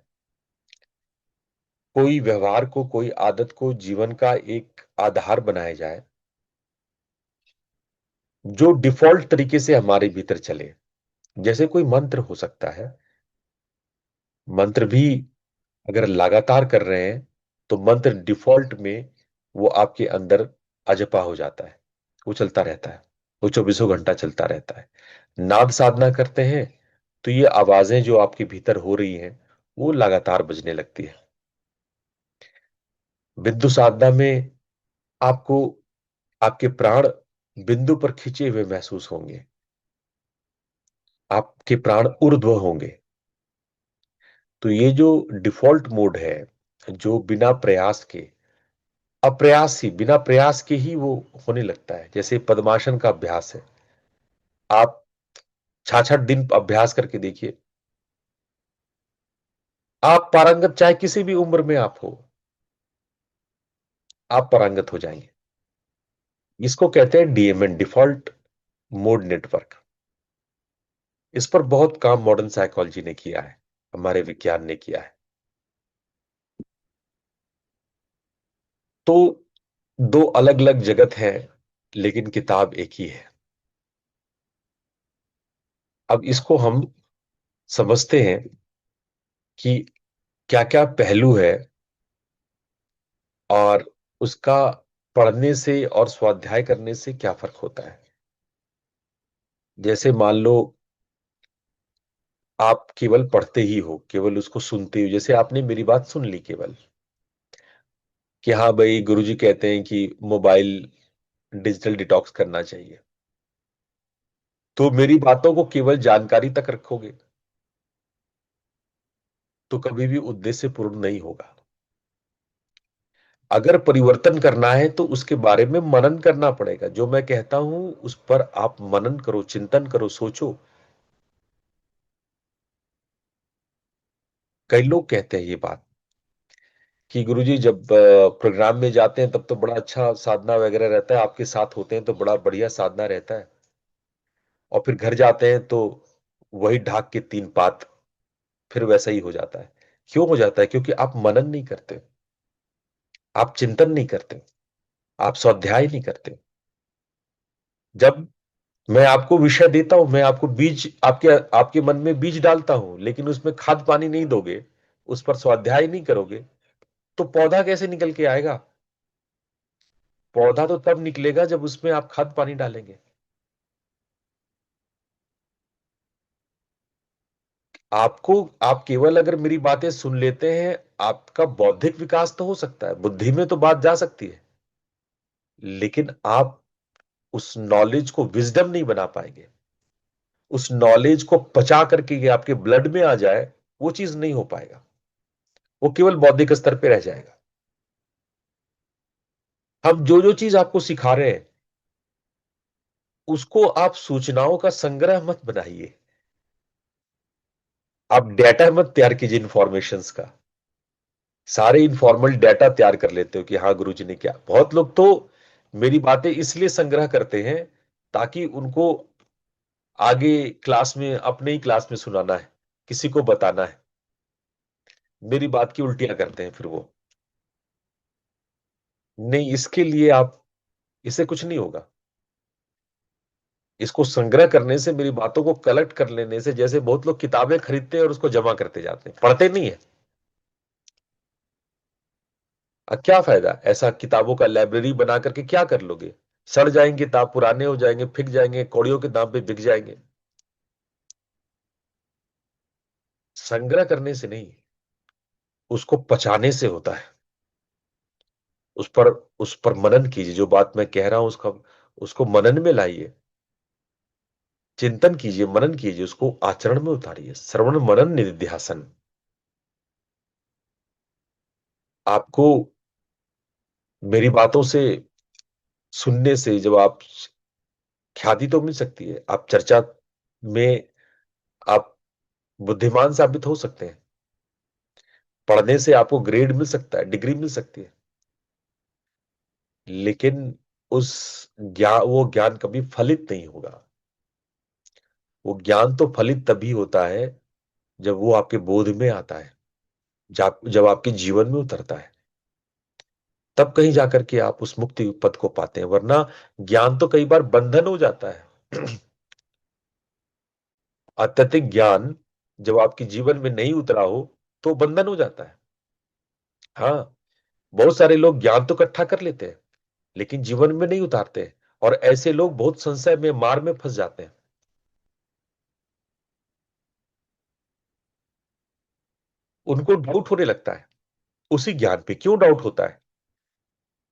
कोई व्यवहार को, कोई आदत को जीवन का एक आधार बनाया जाए जो डिफॉल्ट तरीके से हमारे भीतर चले। जैसे कोई मंत्र हो सकता है, मंत्र भी अगर लगातार कर रहे हैं तो मंत्र डिफॉल्ट में वो आपके अंदर अजपा हो जाता है, वो चलता रहता है, वो 24 घंटा चलता रहता है। नाद साधना करते हैं तो ये आवाजें जो आपके भीतर हो रही हैं वो लगातार बजने लगती है। बिंदु साधना में आपको आपके प्राण बिंदु पर खींचे हुए महसूस होंगे, आपके प्राण ऊर्ध्व होंगे। तो ये जो डिफॉल्ट मोड है, जो बिना प्रयास के, अप्रयास ही, बिना प्रयास के ही वो होने लगता है। जैसे पद्मासन का अभ्यास है, आप 66 दिन अभ्यास करके देखिए, आप पारंगत, चाहे किसी भी उम्र में आप हो, आप पारंगत हो जाएंगे। इसको कहते हैं डीएमएन, डिफॉल्ट मोड नेटवर्क। इस पर बहुत काम मॉडर्न साइकोलॉजी ने किया है, हमारे विज्ञान ने किया है। तो दो अलग अलग जगत हैं, लेकिन किताब एक ही है। अब इसको हम समझते हैं कि क्या क्या पहलू है, और उसका पढ़ने से और स्वाध्याय करने से क्या फर्क होता है। जैसे मान लो आप केवल पढ़ते ही हो, केवल उसको सुनते हो, जैसे आपने मेरी बात सुन ली केवल कि हाँ भाई गुरुजी कहते हैं कि मोबाइल डिजिटल डिटॉक्स करना चाहिए, तो मेरी बातों को केवल जानकारी तक रखोगे तो कभी भी उद्देश्य पूर्ण नहीं होगा। अगर परिवर्तन करना है तो उसके बारे में मनन करना पड़ेगा। जो मैं कहता हूं उस पर आप मनन करो, चिंतन करो, सोचो। कई लोग कहते हैं ये बात कि गुरुजी जब प्रोग्राम में जाते हैं तब तो बड़ा अच्छा साधना वगैरह रहता है, आपके साथ होते हैं तो बड़ा बढ़िया साधना रहता है, और फिर घर जाते हैं तो वही ढाक के 3 पात, फिर वैसा ही हो जाता है। क्यों हो जाता है? क्योंकि आप मनन नहीं करते, आप चिंतन नहीं करते, आप स्वाध्याय नहीं करते। जब मैं आपको विषय देता हूं, मैं आपको बीज, आपके आपके मन में बीज डालता हूं, लेकिन उसमें खाद पानी नहीं दोगे, उस पर स्वाध्याय नहीं करोगे, तो पौधा कैसे निकल के आएगा? पौधा तो तब निकलेगा जब उसमें आप खाद पानी डालेंगे। आपको, आप केवल अगर मेरी बातें सुन लेते हैं, आपका बौद्धिक विकास तो हो सकता है, बुद्धि में तो बात जा सकती है, लेकिन आप उस नॉलेज को विजडम नहीं बना पाएंगे। उस नॉलेज को पचा करके ये आपके ब्लड में आ जाए, वो चीज नहीं हो पाएगा, वो केवल बौद्धिक स्तर पे रह जाएगा। हम जो जो चीज आपको सिखा रहे हैं उसको आप सूचनाओं का संग्रह मत बनाइए, आप डेटा मत तैयार कीजिए इंफॉर्मेशंस का। सारे इनफॉर्मल डेटा तैयार कर लेते हो कि हाँ गुरुजी ने क्या। बहुत लोग तो मेरी बातें इसलिए संग्रह करते हैं ताकि उनको आगे क्लास में, अपने ही क्लास में सुनाना है, किसी को बताना है। मेरी बात की उल्टियां करते हैं फिर वो। नहीं, इसके लिए आप, इससे कुछ नहीं होगा। इसको संग्रह करने से, मेरी बातों को कलेक्ट कर लेने से, जैसे बहुत लोग किताबें खरीदते हैं और उसको जमा करते जाते हैं, पढ़ते नहीं है। क्या फायदा? ऐसा किताबों का लाइब्रेरी बना करके क्या कर लोगे? सड़ जाएंगे किताब, पुराने हो जाएंगे, फिक जाएंगे, कौड़ियों के दाम पे बिक जाएंगे। संग्रह करने से नहीं, उसको पचाने से होता है। उस पर मनन कीजिए। जो बात मैं कह रहा हूं उसका, उसको मनन में लाइए, चिंतन कीजिए, मनन कीजिए, उसको आचरण में उतारिए। श्रवण मनन निधिध्यासन। आपको मेरी बातों से, सुनने से, जब आप, ख्याति तो मिल सकती है, आप चर्चा में आप बुद्धिमान साबित हो सकते हैं, पढ़ने से आपको ग्रेड मिल सकता है, डिग्री मिल सकती है, लेकिन उस ज्ञान, वो ज्ञान कभी फलित नहीं होगा। वो ज्ञान तो फलित तभी होता है जब वो आपके बोध में आता है, जब आपके जीवन में उतरता है, तब कहीं जाकर के आप उस मुक्ति पद को पाते हैं। वरना ज्ञान तो कई बार बंधन हो जाता है। अत्यधिक ज्ञान जब आपके जीवन में नहीं उतरा हो तो बंधन हो जाता है। हाँ, बहुत सारे लोग ज्ञान तो इकट्ठा कर लेते हैं लेकिन जीवन में नहीं उतारते, और ऐसे लोग बहुत संशय में, मार में फंस जाते हैं। उनको डाउट होने लगता है उसी ज्ञान पे। क्यों डाउट होता है?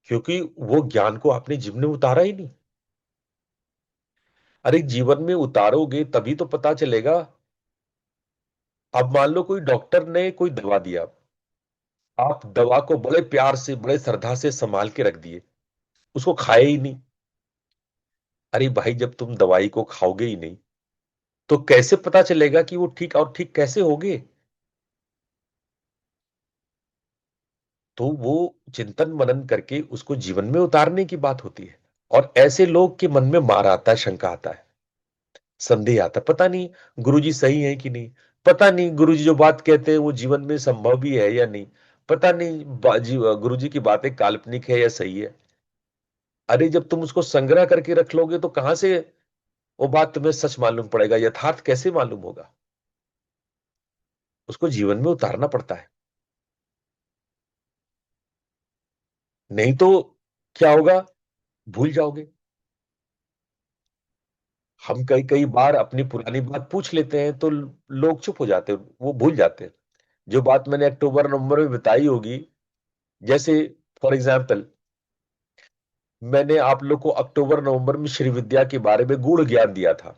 क्योंकि वो ज्ञान को आपने जीवन में उतारा ही नहीं। अरे जीवन में उतारोगे तभी तो पता चलेगा। अब मान लो कोई डॉक्टर ने कोई दवा दिया, आप दवा को बड़े प्यार से बड़े श्रद्धा से संभाल के रख दिए, उसको खाए ही नहीं। अरे भाई, जब तुम दवाई को खाओगे ही नहीं तो कैसे पता चलेगा कि वो ठीक और ठीक कैसे होगे? तो वो चिंतन मनन करके उसको जीवन में उतारने की बात होती है। और ऐसे लोग के मन में मार आता है, शंका आता है, संदेह आता है, पता नहीं गुरुजी सही है कि नहीं, पता नहीं गुरुजी जो बात कहते हैं वो जीवन में संभव भी है या नहीं, पता नहीं गुरुजी की बातें काल्पनिक है या सही है। अरे जब तुम उसको संग्रह करके रख लोगे तो कहां से वो बात तुम्हें सच मालूम पड़ेगा, यथार्थ कैसे मालूम होगा? उसको जीवन में उतारना पड़ता है, नहीं तो क्या होगा? भूल जाओगे। हम कई कई बार अपनी पुरानी बात पूछ लेते हैं तो लोग चुप हो जाते हैं, वो भूल जाते हैं जो बात मैंने अक्टूबर नवंबर में बताई होगी। जैसे फॉर एग्जाम्पल, मैंने आप लोग को अक्टूबर नवंबर में श्री विद्या के बारे में गूढ़ ज्ञान दिया था।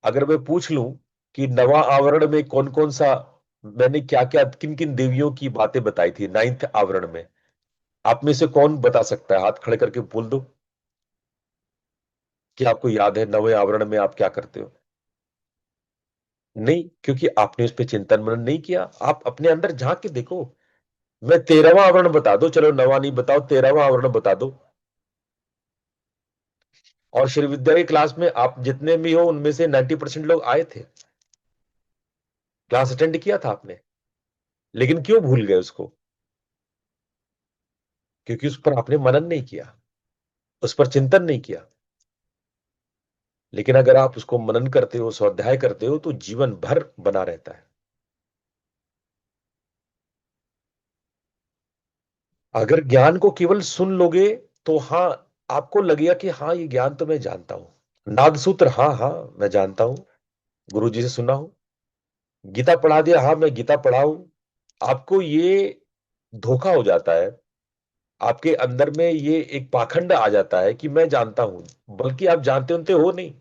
अगर मैं पूछ लूं कि नवा आवरण में कौन कौन सा, मैंने क्या क्या किन किन देवियों की बातें बताई थी नाइन्थ आवरण में, आप में से कौन बता सकता है? हाथ खड़े करके बोल दो कि आपको याद है नवे आवरण में आप क्या करते हो। नहीं, क्योंकि आपने उस पर चिंतन मनन नहीं किया। आप अपने अंदर झांक के देखो। मैं 13वां आवरण बता दो, चलो नवा नहीं बताओ, 13वां आवरण बता दो। और श्री विद्या की क्लास में आप जितने भी हो उनमें से 90% लोग आए थे, क्लास अटेंड किया था आपने, लेकिन क्यों भूल गए उसको? क्योंकि उस पर आपने मनन नहीं किया, उस पर चिंतन नहीं किया। लेकिन अगर आप उसको मनन करते हो, स्वाध्याय करते हो, तो जीवन भर बना रहता है। अगर ज्ञान को केवल सुन लोगे तो हाँ, आपको लगेगा कि हाँ ये ज्ञान तो मैं जानता हूं। नाग सूत्र, हाँ हाँ मैं जानता हूं, गुरु जी से सुना हूं। गीता पढ़ा दिया, हाँ मैं गीता पढ़ा हूं। आपको ये धोखा हो जाता है, आपके अंदर में ये एक पाखंड आ जाता है कि मैं जानता हूं, बल्कि आप जानते होते हो नहीं।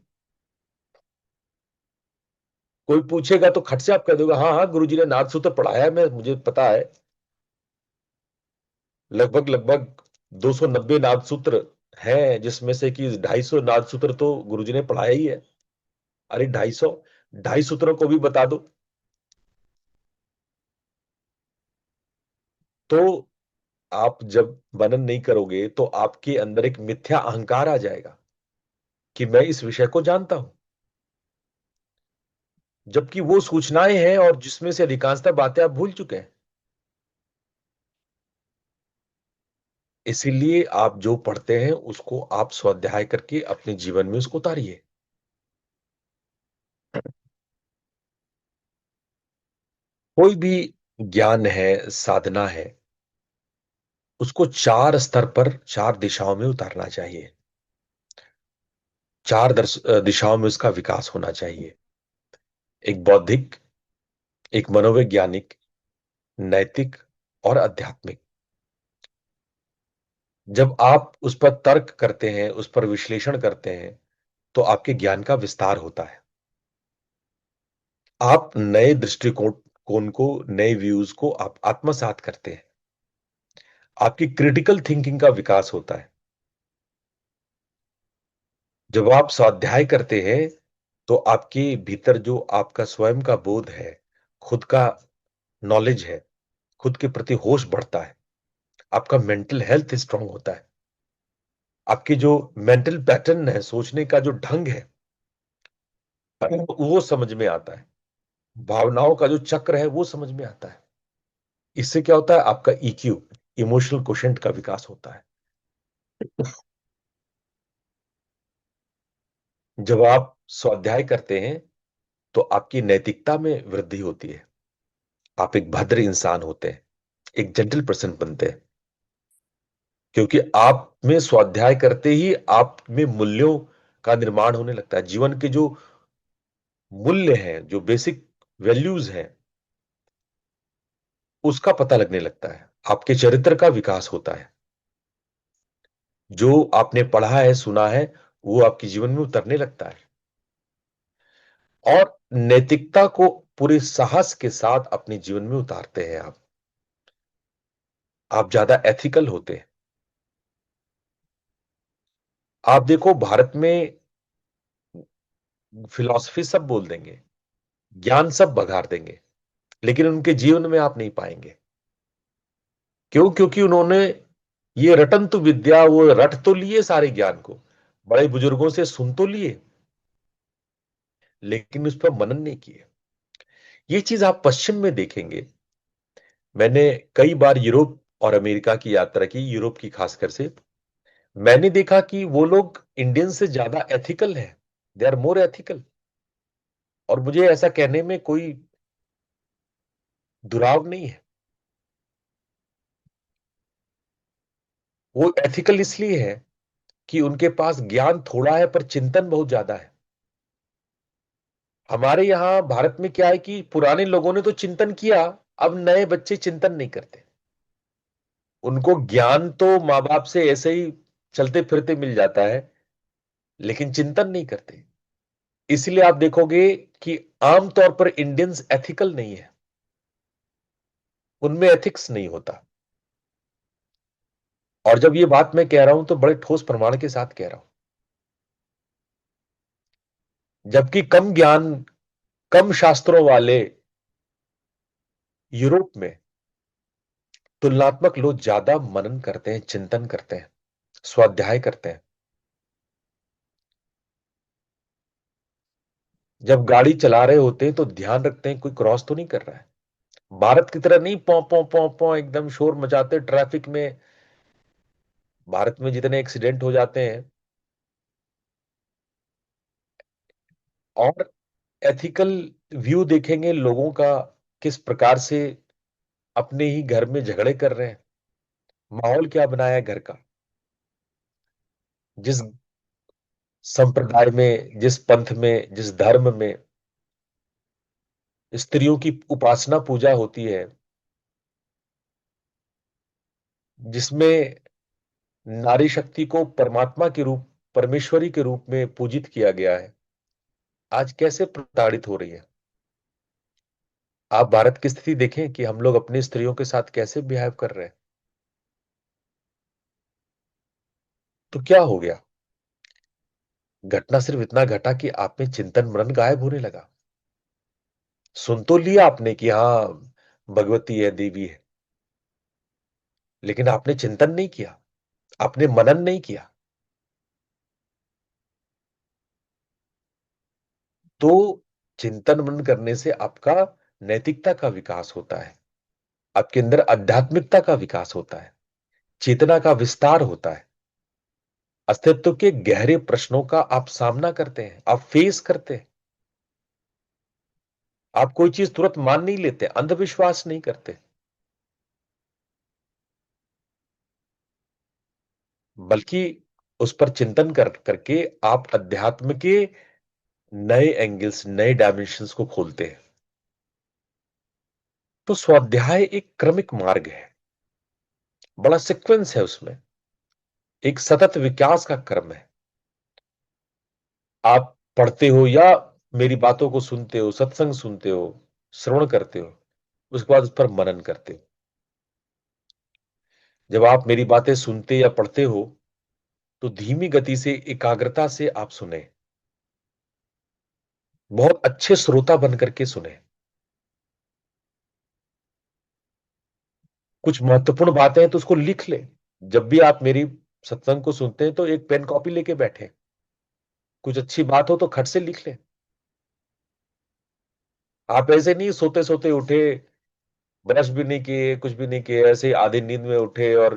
कोई पूछेगा तो खट से आप कह दोगे हाँ हाँ गुरुजी ने नाथ सूत्र पढ़ाया है, मैं मुझे पता है। लगभग लगभग 290 नाथ सूत्र हैं, जिसमें से कि 250 नाथ सूत्र तो गुरुजी ने पढ़ाया ही है। अरे 250, 250 सूत्रों को भी बता दो। तो आप जब मनन नहीं करोगे तो आपके अंदर एक मिथ्या अहंकार आ जाएगा कि मैं इस विषय को जानता हूं, जबकि वो सूचनाएं हैं और जिसमें से अधिकांशतः बातें आप भूल चुके हैं। इसीलिए आप जो पढ़ते हैं उसको आप स्वाध्याय करके अपने जीवन में उसको उतारिए। कोई भी ज्ञान है, साधना है, उसको 4 स्तर पर 4 दिशाओं में उतारना चाहिए। 4 दिशाओं में उसका विकास होना चाहिए। एक बौद्धिक, एक मनोवैज्ञानिक, नैतिक और आध्यात्मिक। जब आप उस पर तर्क करते हैं, उस पर विश्लेषण करते हैं, तो आपके ज्ञान का विस्तार होता है। आप नए दृष्टिकोण कोण को, नए व्यूज को आप आत्मसात करते हैं। आपकी क्रिटिकल थिंकिंग का विकास होता है। जब आप स्वाध्याय करते हैं तो आपके भीतर जो आपका स्वयं का बोध है, खुद का नॉलेज है, खुद के प्रति होश बढ़ता है। आपका मेंटल हेल्थ स्ट्रांग होता है। आपके जो मेंटल पैटर्न है, सोचने का जो ढंग है, वो समझ में आता है। भावनाओं का जो चक्र है वो समझ में आता है। इससे क्या होता है? आपका ईक्यू, इमोशनल क्वोशेंट का विकास होता है। जब आप स्वाध्याय करते हैं तो आपकी नैतिकता में वृद्धि होती है। आप एक भद्र इंसान होते हैं, एक जेंटल पर्सन बनते हैं, क्योंकि आप में स्वाध्याय करते ही आप में मूल्यों का निर्माण होने लगता है। जीवन के जो मूल्य हैं, जो बेसिक वैल्यूज हैं, उसका पता लगने लगता है, आपके चरित्र का विकास होता है। जो आपने पढ़ा है, सुना है, वो आपके जीवन में उतरने लगता है। और नैतिकता को पूरे साहस के साथ अपने जीवन में उतारते हैं आप ज्यादा एथिकल होते हैं। आप देखो, भारत में फिलॉसफी सब बोल देंगे, ज्ञान सब बघार देंगे, लेकिन उनके जीवन में आप नहीं पाएंगे। क्यों? क्योंकि उन्होंने ये रटन तु विद्या, वो रट तो लिए सारे ज्ञान को, बड़े बुजुर्गों से सुन तो लिए, लेकिन उस पर मनन नहीं किए। ये चीज आप पश्चिम में देखेंगे। मैंने कई बार यूरोप और अमेरिका की यात्रा की, यूरोप की खासकर से। मैंने देखा कि वो लोग इंडियन से ज्यादा एथिकल हैं, दे आर मोर एथिकल। और मुझे ऐसा कहने में कोई दुराव नहीं है। वो एथिकल इसलिए है कि उनके पास ज्ञान थोड़ा है पर चिंतन बहुत ज्यादा है। हमारे यहां भारत में क्या है कि पुराने लोगों ने तो चिंतन किया, अब नए बच्चे चिंतन नहीं करते। उनको ज्ञान तो माँ बाप से ऐसे ही चलते फिरते मिल जाता है, लेकिन चिंतन नहीं करते। इसलिए आप देखोगे कि आमतौर पर इंडियंस एथिकल नहीं है, उनमें एथिक्स नहीं होता। और जब ये बात मैं कह रहा हूं तो बड़े ठोस प्रमाण के साथ कह रहा हूं। जबकि कम ज्ञान, कम शास्त्रों वाले यूरोप में तुलनात्मक लोग ज्यादा मनन करते हैं, चिंतन करते हैं, स्वाध्याय करते हैं। जब गाड़ी चला रहे होते हैं तो ध्यान रखते हैं कोई क्रॉस तो नहीं कर रहा है। भारत की तरह नहीं पौ पौ पौ पौ एकदम शोर मचाते ट्रैफिक में। भारत में जितने एक्सीडेंट हो जाते हैं। और एथिकल व्यू देखेंगे लोगों का, किस प्रकार से अपने ही घर में झगड़े कर रहे हैं, माहौल क्या बनाया है घर का। जिस संप्रदाय में, जिस पंथ में, जिस धर्म में स्त्रियों की उपासना पूजा होती है, जिसमें नारी शक्ति को परमात्मा के रूप, परमेश्वरी के रूप में पूजित किया गया है, आज कैसे प्रताड़ित हो रही है। आप भारत की स्थिति देखें कि हम लोग अपनी स्त्रियों के साथ कैसे बिहेव कर रहे हैं। तो क्या हो गया? घटना सिर्फ इतना घटा कि आप में चिंतन मनन गायब होने लगा। सुन तो लिया आपने कि हाँ, भगवती है, देवी है, लेकिन आपने चिंतन नहीं किया, आपने मनन नहीं किया। तो चिंतन मनन करने से आपका नैतिकता का विकास होता है, आपके अंदर आध्यात्मिकता का विकास होता है, चेतना का विस्तार होता है, अस्तित्व के गहरे प्रश्नों का आप सामना करते हैं, आप फेस करते हैं। आप कोई चीज तुरंत मान नहीं लेते, अंधविश्वास नहीं करते, बल्कि उस पर चिंतन करके आप अध्यात्म के नए एंगल्स, नए डायमेंशंस को खोलते हैं। तो स्वाध्याय एक क्रमिक मार्ग है, बड़ा सीक्वेंस है उसमें, एक सतत विकास का क्रम है। आप पढ़ते हो या मेरी बातों को सुनते हो, सत्संग सुनते हो, श्रवण करते हो, उसके बाद उस पर मनन करते हो। जब आप मेरी बातें सुनते या पढ़ते हो तो धीमी गति से, एकाग्रता से आप सुने, बहुत अच्छे श्रोता बन करके सुने। कुछ महत्वपूर्ण बातें हैं तो उसको लिख ले। जब भी आप मेरी सत्संग को सुनते हैं तो एक पेन कॉपी लेके बैठे, कुछ अच्छी बात हो तो खट से लिख ले। आप ऐसे नहीं सोते सोते उठे, ब्रश भी नहीं किए, कुछ भी नहीं किए, ऐसे आधी नींद में उठे और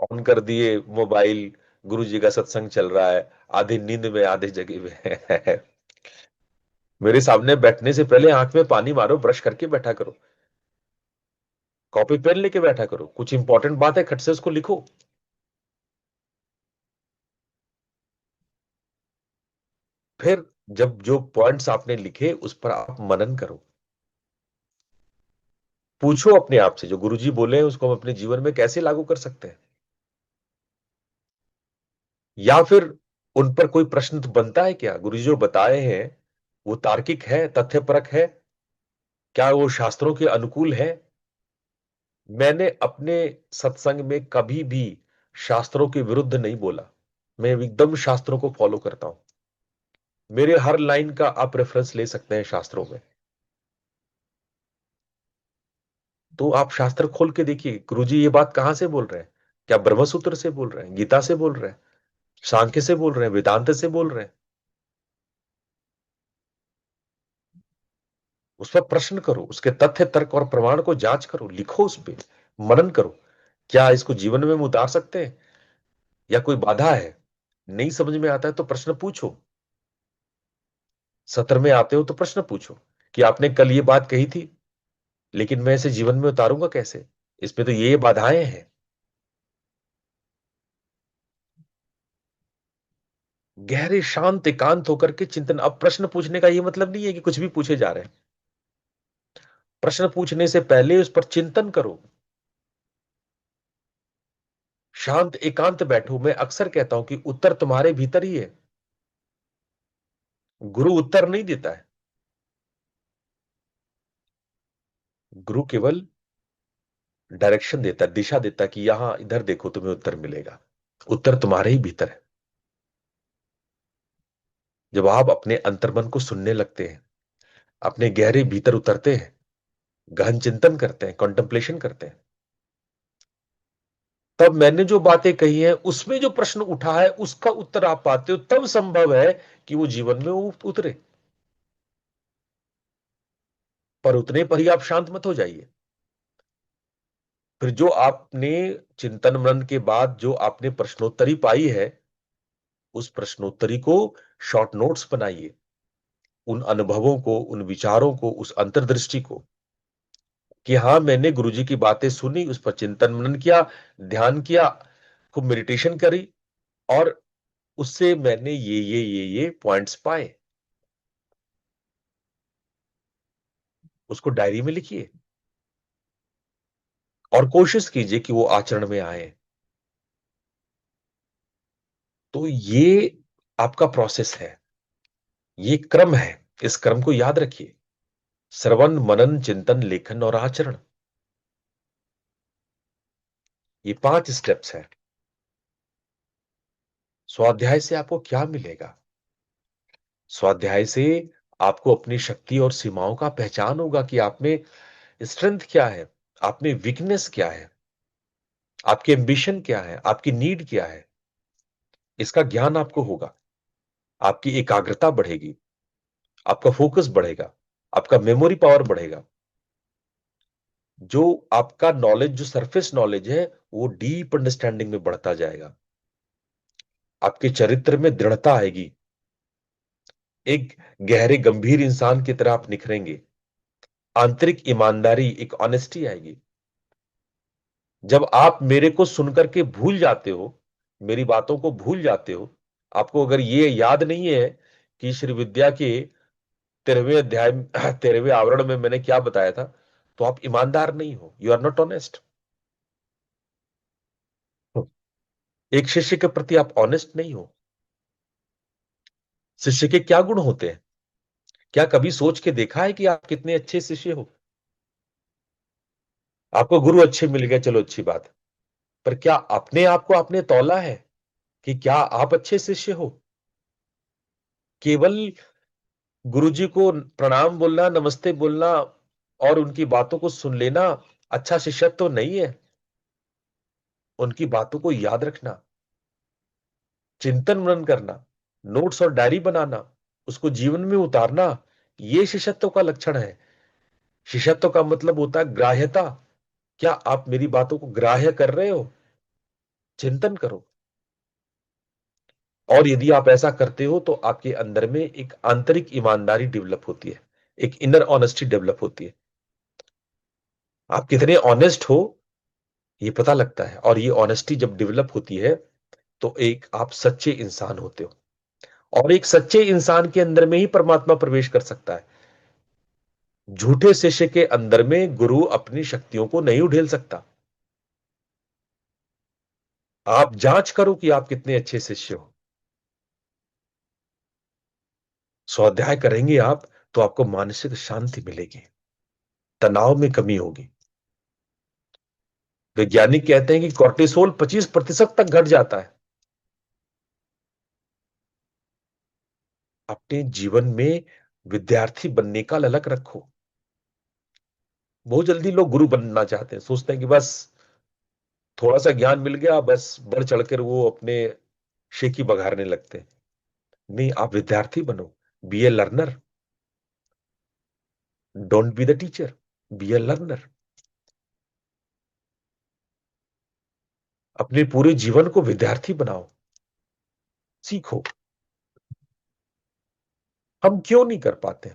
ऑन कर दिए मोबाइल, गुरु जी का सत्संग चल रहा है, आधी नींद में आधे जगे हुए हैं। मेरे सामने बैठने से पहले आंख में पानी मारो, ब्रश करके बैठा करो, कॉपी पेन लेके बैठा करो, कुछ इंपॉर्टेंट बात है खट से उसको लिखो। फिर जब जो पॉइंट्स आपने लिखे उस पर आप मनन करो। पूछो अपने आप से, जो गुरुजी बोले हैं उसको हम अपने जीवन में कैसे लागू कर सकते हैं, या फिर उन पर कोई प्रश्न तो बनता है क्या? गुरुजी जो बताए हैं वो तार्किक है, तथ्यपरक है, क्या वो शास्त्रों के अनुकूल है? मैंने अपने सत्संग में कभी भी शास्त्रों के विरुद्ध नहीं बोला। मैं एकदम शास्त्रों को फॉलो करता हूं। मेरे हर लाइन का आप रेफरेंस ले सकते हैं शास्त्रों में। तो आप शास्त्र खोल के देखिए, गुरुजी ये बात कहां से बोल रहे हैं? क्या ब्रह्मसूत्र से बोल रहे हैं, गीता से बोल रहे हैं, सांख्य से बोल रहे हैं, वेदांत से बोल रहे हैं? उस पर प्रश्न करो, उसके तथ्य तर्क और प्रमाण को जांच करो, लिखो, उस पर मनन करो। क्या इसको जीवन में हम उतार सकते हैं, या कोई बाधा है? नहीं समझ में आता है तो प्रश्न पूछो। सत्र में आते हो तो प्रश्न पूछो कि आपने कल ये बात कही थी, लेकिन मैं इसे जीवन में उतारूंगा कैसे? इसमें तो ये बाधाएं हैं। गहरे शांत एकांत होकर के चिंतन। अब प्रश्न पूछने का ये मतलब नहीं है कि कुछ भी पूछे जा रहे हैं। प्रश्न पूछने से पहले उस पर चिंतन करो, शांत एकांत बैठो। मैं अक्सर कहता हूं कि उत्तर तुम्हारे भीतर ही है। गुरु उत्तर नहीं देता है, गुरु केवल डायरेक्शन देता है, दिशा देता है कि यहां इधर देखो तुम्हें उत्तर मिलेगा। उत्तर तुम्हारे ही भीतर है। जब आप अपने अंतर्मन को सुनने लगते हैं, अपने गहरे भीतर उतरते हैं, गहन चिंतन करते हैं, कॉन्टेम्पलेशन करते हैं, तब मैंने जो बातें कही हैं उसमें जो प्रश्न उठा है उसका उत्तर आप पाते हो। तब संभव है कि वो जीवन में उतरे। पर उतने पर ही आप शांत मत हो जाइए। फिर जो आपने चिंतन मनन के बाद जो आपने प्रश्नोत्तरी पाई है, उस प्रश्नोत्तरी को शॉर्ट नोट्स बनाइए। उन अनुभवों को, उन विचारों को, उस अंतर्दृष्टि को, कि हाँ मैंने गुरुजी की बातें सुनी, उस पर चिंतन मनन किया, ध्यान किया, खूब मेडिटेशन करी, और उससे मैंने ये पॉइंट्स पाए। उसको डायरी में लिखिए और कोशिश कीजिए कि वो आचरण में आए। तो ये आपका प्रोसेस है, ये क्रम है। इस क्रम को याद रखिए। श्रवण, मनन, चिंतन, लेखन और आचरण, ये 5 स्टेप्स हैं। स्वाध्याय से आपको क्या मिलेगा? स्वाध्याय से आपको अपनी शक्ति और सीमाओं का पहचान होगा कि आप में स्ट्रेंथ क्या है, आप में वीकनेस क्या है, आपकी एम्बिशन क्या है, आपकी नीड क्या है। इसका ज्ञान आपको होगा। आपकी एकाग्रता बढ़ेगी, आपका फोकस बढ़ेगा, आपका मेमोरी पावर बढ़ेगा। जो आपका नॉलेज, जो सरफेस नॉलेज है, वो डीप अंडरस्टैंडिंग में बढ़ता जाएगा। आपके चरित्र में दृढ़ता आएगी। एक गहरे गंभीर इंसान की तरह आप निखरेंगे। आंतरिक ईमानदारी, एक ऑनेस्टी आएगी। जब आप मेरे को सुनकर के भूल जाते हो, मेरी बातों को भूल जाते हो, आपको अगर ये याद नहीं है कि श्री विद्या के 13वें अध्याय 13वें आवरण में मैंने क्या बताया था, तो आप ईमानदार नहीं हो। You are not honest. एक शिष्य के प्रति आप ऑनेस्ट नहीं हो। शिष्य के क्या गुण होते हैं? क्या कभी सोच के देखा है कि आप कितने अच्छे शिष्य हो? आपको गुरु अच्छे मिल गए, चलो अच्छी बात है। पर क्या अपने आप को आपने तौला है कि क्या आप अच्छे शिष्य हो? केवल गुरुजी को प्रणाम बोलना, नमस्ते बोलना और उनकी बातों को सुन लेना अच्छा शिष्यत्व तो नहीं है। उनकी बातों को याद रखना, चिंतन मनन करना, नोट्स और डायरी बनाना, उसको जीवन में उतारना, ये शिष्यत्व का लक्षण है। शिष्यत्व का मतलब होता है ग्राह्यता। क्या आप मेरी बातों को ग्राह्य कर रहे हो? चिंतन करो। और यदि आप ऐसा करते हो तो आपके अंदर में एक आंतरिक ईमानदारी डेवलप होती है, एक इनर ऑनेस्टी डेवलप होती है। आप कितने ऑनेस्ट हो ये पता लगता है, और ये ऑनेस्टी जब डेवलप होती है तो एक आप सच्चे इंसान होते हो। और एक सच्चे इंसान के अंदर में ही परमात्मा प्रवेश कर सकता है। झूठे शिष्य के अंदर में गुरु अपनी शक्तियों को नहीं उड़ेल सकता। आप जांच करो कि आप कितने अच्छे शिष्य हो। स्वाध्याय करेंगे आप तो आपको मानसिक शांति मिलेगी, तनाव में कमी होगी। वैज्ञानिक कहते हैं कि कोर्टिसोल 25% तक घट जाता है। अपने जीवन में विद्यार्थी बनने का ललक रखो। बहुत जल्दी लोग गुरु बनना चाहते हैं, सोचते हैं कि बस थोड़ा सा ज्ञान मिल गया, बस बढ़ चढ़कर वो अपने शेखी बघारने लगते हैं। नहीं, आप विद्यार्थी बनो, be a learner, don't be the teacher, be a learner. अपने पूरे जीवन को विद्यार्थी बनाओ, सीखो। हम क्यों नहीं कर पाते?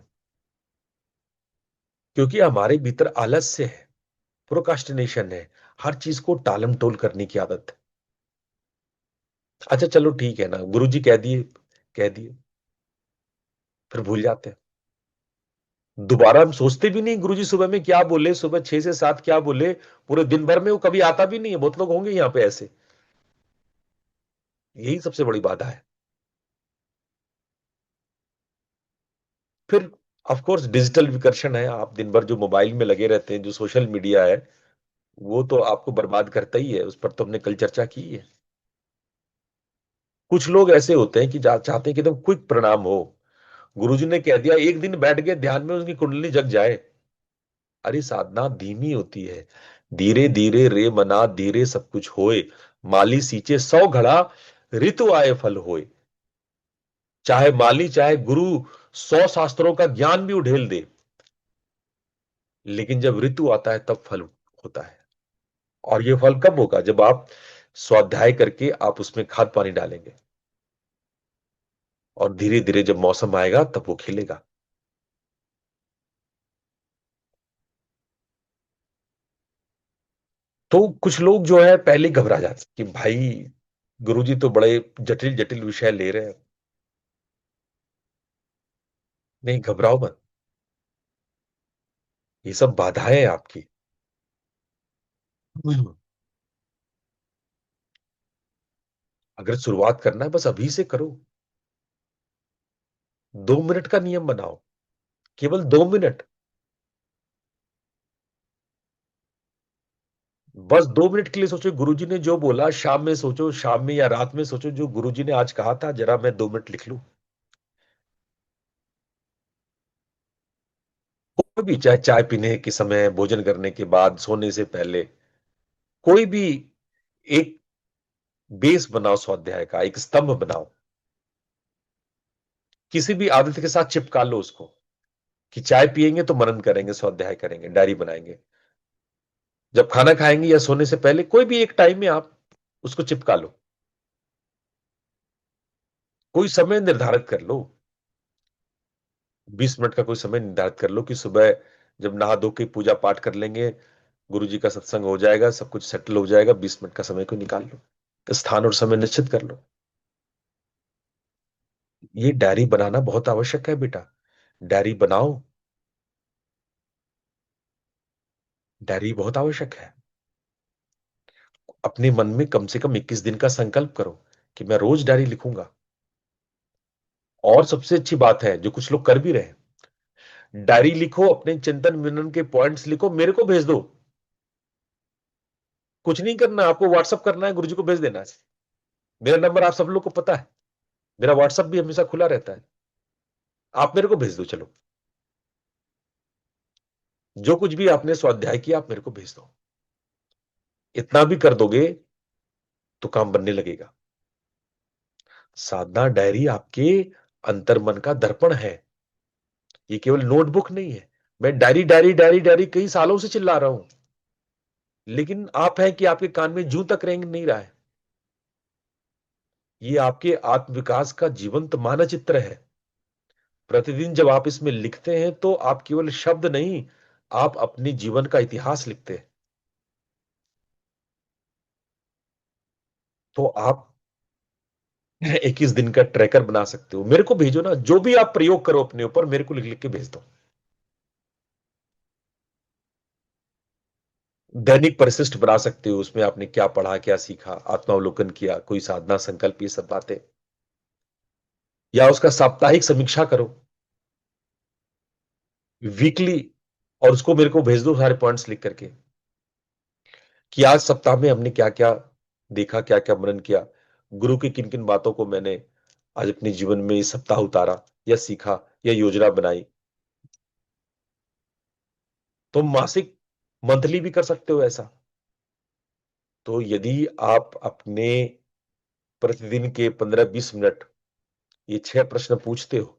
क्योंकि हमारे भीतर आलस्य है, प्रोकास्टिनेशन है, हर चीज को टालम टोल करने की आदत है। अच्छा चलो ठीक है ना, गुरुजी कह दिए, कह दिए, फिर भूल जाते हैं। दोबारा हम सोचते भी नहीं गुरुजी सुबह में क्या बोले, सुबह 6 से 7 क्या बोले, पूरे दिन भर में वो कभी आता भी नहीं है। बहुत लोग होंगे यहां पे ऐसे। यही सबसे बड़ी बाधा है। फिर ऑफ कोर्स डिजिटल विकर्षण है, आप दिन भर जो मोबाइल में लगे रहते हैं, जो सोशल मीडिया है, वो तो आपको बर्बाद करता ही है। उस पर तो हमने कल चर्चा की है। कुछ लोग ऐसे होते हैं कि चाहते हैं कि एकदम क्विक परिणाम हो। गुरुजी ने कह दिया एक दिन बैठ गए ध्यान में, उनकी कुंडली जग जाए। अरे साधना धीमी होती है। धीरे धीरे रे मना धीरे सब कुछ होए, माली सींचे 100 घड़ा, ऋतु आए फल होए। चाहे माली चाहे गुरु 100 शास्त्रों का ज्ञान भी उड़ेल दे, लेकिन जब ऋतु आता है तब फल होता है। और ये फल कब होगा? जब आप स्वाध्याय करके आप उसमें खाद पानी डालेंगे, और धीरे धीरे जब मौसम आएगा तब वो खिलेगा। तो कुछ लोग जो है पहले ही घबरा जाते कि भाई गुरुजी तो बड़े जटिल जटिल विषय ले रहे हैं। नहीं, घबराओ मत, ये सब बाधाएं हैं आपकी। अगर शुरुआत करना है बस अभी से करो। 2 मिनट का नियम बनाओ, केवल 2 मिनट। बस 2 मिनट के लिए सोचो, गुरुजी ने जो बोला शाम में सोचो, शाम में या रात में सोचो, जो गुरुजी ने आज कहा था जरा मैं 2 मिनट लिख लूं। कोई भी, चाहे चाय पीने के समय, भोजन करने के बाद, सोने से पहले, कोई भी एक बेस बनाओ, स्वाध्याय का एक स्तंभ बनाओ। किसी भी आदत के साथ चिपका लो उसको, कि चाय पिएंगे तो मनन करेंगे, स्वाध्याय करेंगे, डायरी बनाएंगे। जब खाना खाएंगे या सोने से पहले, कोई भी एक टाइम में आप उसको चिपका लो। कोई समय निर्धारित कर लो, 20 मिनट का कोई समय निर्धारित कर लो कि सुबह जब नहा धो के पूजा पाठ कर लेंगे, गुरु जी का सत्संग हो जाएगा, सब कुछ सेटल हो जाएगा, 20 मिनट का समय को निकाल लो, स्थान और समय निश्चित कर लो। ये डायरी बनाना बहुत आवश्यक है बेटा। डायरी बनाओ, डायरी बहुत आवश्यक है। अपने मन में कम से कम 21 दिन का संकल्प करो कि मैं रोज डायरी लिखूंगा। और सबसे अच्छी बात है जो कुछ लोग कर भी रहे हैं, डायरी लिखो, अपने चिंतन मनन के पॉइंट्स लिखो, मेरे को भेज दो। कुछ नहीं करना, आपको व्हाट्सअप करना है, गुरुजी को भेज देना है। मेरा नंबर आप सब लोग को पता है, मेरा व्हाट्सअप भी हमेशा खुला रहता है। आप मेरे को भेज दो, चलो जो कुछ भी आपने स्वाध्याय किया आप मेरे को भेज दो। इतना भी कर दोगे तो काम बनने लगेगा। साधना डायरी आपके अंतर्मन का दर्पण है, ये केवल नोटबुक नहीं है। मैं डायरी डायरी डायरी डायरी कई सालों से चिल्ला रहा हूं, लेकिन आप है कि आपके कान में जूं तक रेंग नहीं रहा है। ये आपके आत्म विकास का जीवंत मानचित्र है। प्रतिदिन जब आप इसमें लिखते हैं तो आप केवल शब्द नहीं, आप अपने जीवन का इतिहास लिखते हैं। तो आप 21 दिन का ट्रैकर बना सकते हो। मेरे को भेजो ना, जो भी आप प्रयोग करो अपने ऊपर, मेरे को लिख लिख के भेज दो। दैनिक परिशिष्ट बना सकते हो, उसमें आपने क्या पढ़ा, क्या सीखा, आत्मावलोकन किया, कोई साधना संकल्प, ये सब बातें। या उसका साप्ताहिक समीक्षा करो, वीकली, और उसको मेरे को भेज दो सारे पॉइंट्स लिख करके कि आज सप्ताह में हमने क्या क्या देखा, क्या क्या मनन किया, गुरु की किन किन बातों को मैंने आज अपने जीवन में इस सप्ताह उतारा या सीखा या योजना बनाई। तो मासिक, मंथली भी कर सकते हो ऐसा। तो यदि आप अपने प्रतिदिन के 15-20 मिनट ये 6 प्रश्न पूछते हो,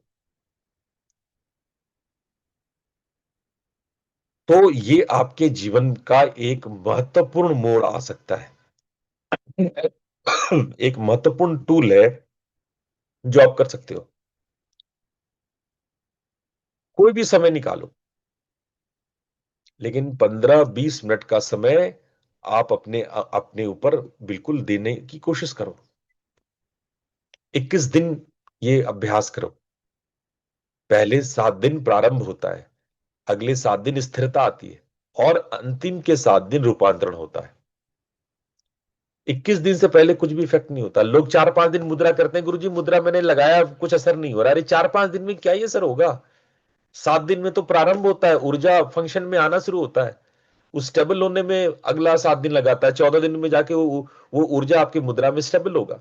तो ये आपके जीवन का एक महत्वपूर्ण मोड़ आ सकता है। एक महत्वपूर्ण टूल है जो आप कर सकते हो। कोई भी समय निकालो, लेकिन 15-20 मिनट का समय आप अपने ऊपर बिल्कुल देने की कोशिश करो। 21 दिन ये अभ्यास करो। पहले 7 दिन प्रारंभ होता है, अगले 7 दिन स्थिरता आती है, और अंतिम के 7 दिन रूपांतरण होता है। 21 दिन से पहले कुछ भी इफेक्ट नहीं होता। लोग 4-5 दिन मुद्रा करते हैं, गुरुजी मुद्रा मैंने लगाया, कुछ असर नहीं हो रहा। अरे 4-5 दिन में क्या ही असर होगा? 7 दिन में तो प्रारंभ होता है, ऊर्जा फंक्शन में आना शुरू होता है। उस स्टेबल होने में अगला 7 दिन लगाता है, 14 दिन में जाके वो ऊर्जा आपकी मुद्रा में स्टेबल होगा,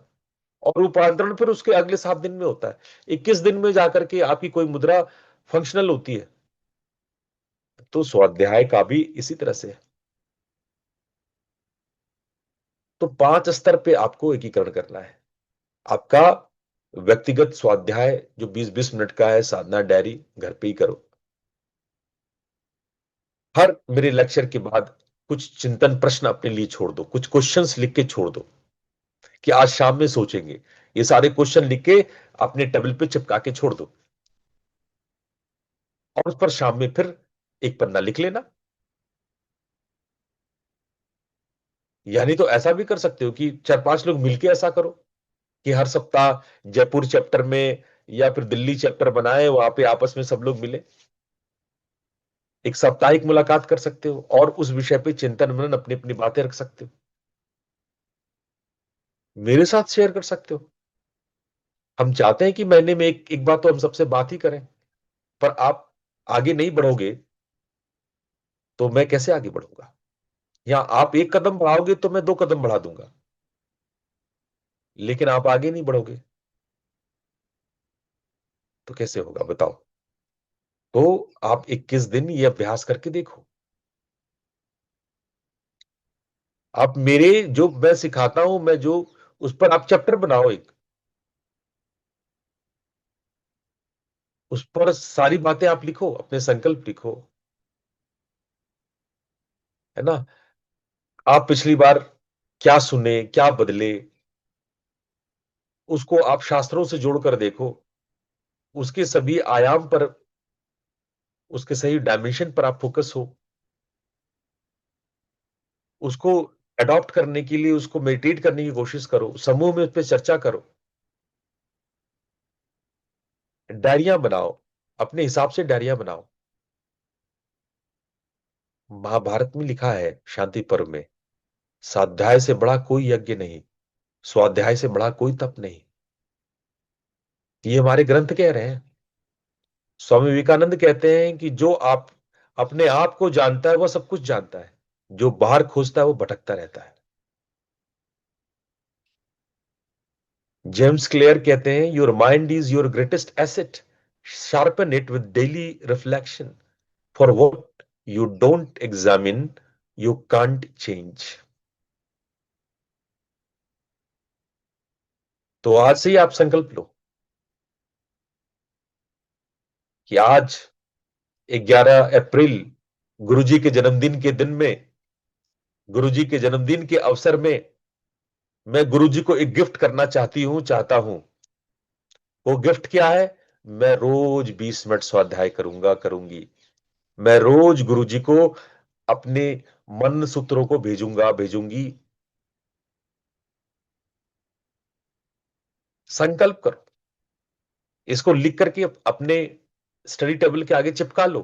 और रूपांतरण फिर उसके अगले 7 दिन में होता है। 21 दिन में जाकर के आपकी कोई मुद्रा फंक्शनल होती है। तो स्वाध्याय का भी इसी तरह से है। तो 5 स्तर पे आपको एकीकरण करना है। आपका व्यक्तिगत स्वाध्याय जो 20-20 मिनट का है, साधना डायरी घर पे ही करो। हर मेरे लेक्चर के बाद कुछ चिंतन प्रश्न अपने लिए छोड़ दो, कुछ क्वेश्चंस लिख के छोड़ दो कि आज शाम में सोचेंगे। ये सारे क्वेश्चन लिख के अपने टेबल पे चिपका के छोड़ दो, और उस पर शाम में फिर एक पन्ना लिख लेना। यानी तो ऐसा भी कर सकते हो कि 4-5 लोग मिलके ऐसा करो कि हर सप्ताह जयपुर चैप्टर में या फिर दिल्ली चैप्टर बनाए, वहां पे आपस में सब लोग मिले, एक साप्ताहिक मुलाकात कर सकते हो, और उस विषय पे चिंतन मनन अपनी अपनी बातें रख सकते हो, मेरे साथ शेयर कर सकते हो। हम चाहते हैं कि महीने में एक बार तो हम सबसे बात ही करें, पर आप आगे नहीं बढ़ोगे तो मैं कैसे आगे बढ़ूंगा? या आप एक कदम बढ़ाओगे तो मैं 2 कदम बढ़ा दूंगा, लेकिन आप आगे नहीं बढ़ोगे तो कैसे होगा बताओ? तो आप 21 दिन ये अभ्यास करके देखो। आप मेरे जो मैं सिखाता हूं, मैं जो उस पर आप चैप्टर बनाओ, एक उस पर सारी बातें आप लिखो, अपने संकल्प लिखो, है ना? आप पिछली बार क्या सुने, क्या बदले, उसको आप शास्त्रों से जोड़कर देखो, उसके सभी आयाम पर, उसके सही डायमेंशन पर आप फोकस हो, उसको अडॉप्ट करने के लिए उसको मेडिटेट करने की कोशिश करो, समूह में उस पर चर्चा करो, डायरियां बनाओ, अपने हिसाब से डायरियां बनाओ। महाभारत में लिखा है शांति पर्व में, स्वाध्याय से बड़ा कोई यज्ञ नहीं, स्वाध्याय से बड़ा कोई तप नहीं। ये हमारे ग्रंथ कह रहे हैं। स्वामी विवेकानंद कहते हैं कि जो आप अपने आप को जानता है वह सब कुछ जानता है, जो बाहर खोजता है वो भटकता रहता है। जेम्स क्लियर कहते हैं, your mind is your greatest asset, sharpen it with daily reflection, for what you don't examine you can't change. तो आज से ही आप संकल्प लो कि आज 11 अप्रैल गुरुजी के जन्मदिन के दिन में, गुरुजी के जन्मदिन के अवसर में मैं गुरुजी को एक गिफ्ट करना चाहता हूं। वो गिफ्ट क्या है? मैं रोज 20 मिनट स्वाध्याय करूंगा, करूंगी। मैं रोज गुरुजी को अपने मन सूत्रों को भेजूंगा, भेजूंगी। संकल्प करो, इसको लिख करके अपने स्टडी टेबल के आगे चिपका लो।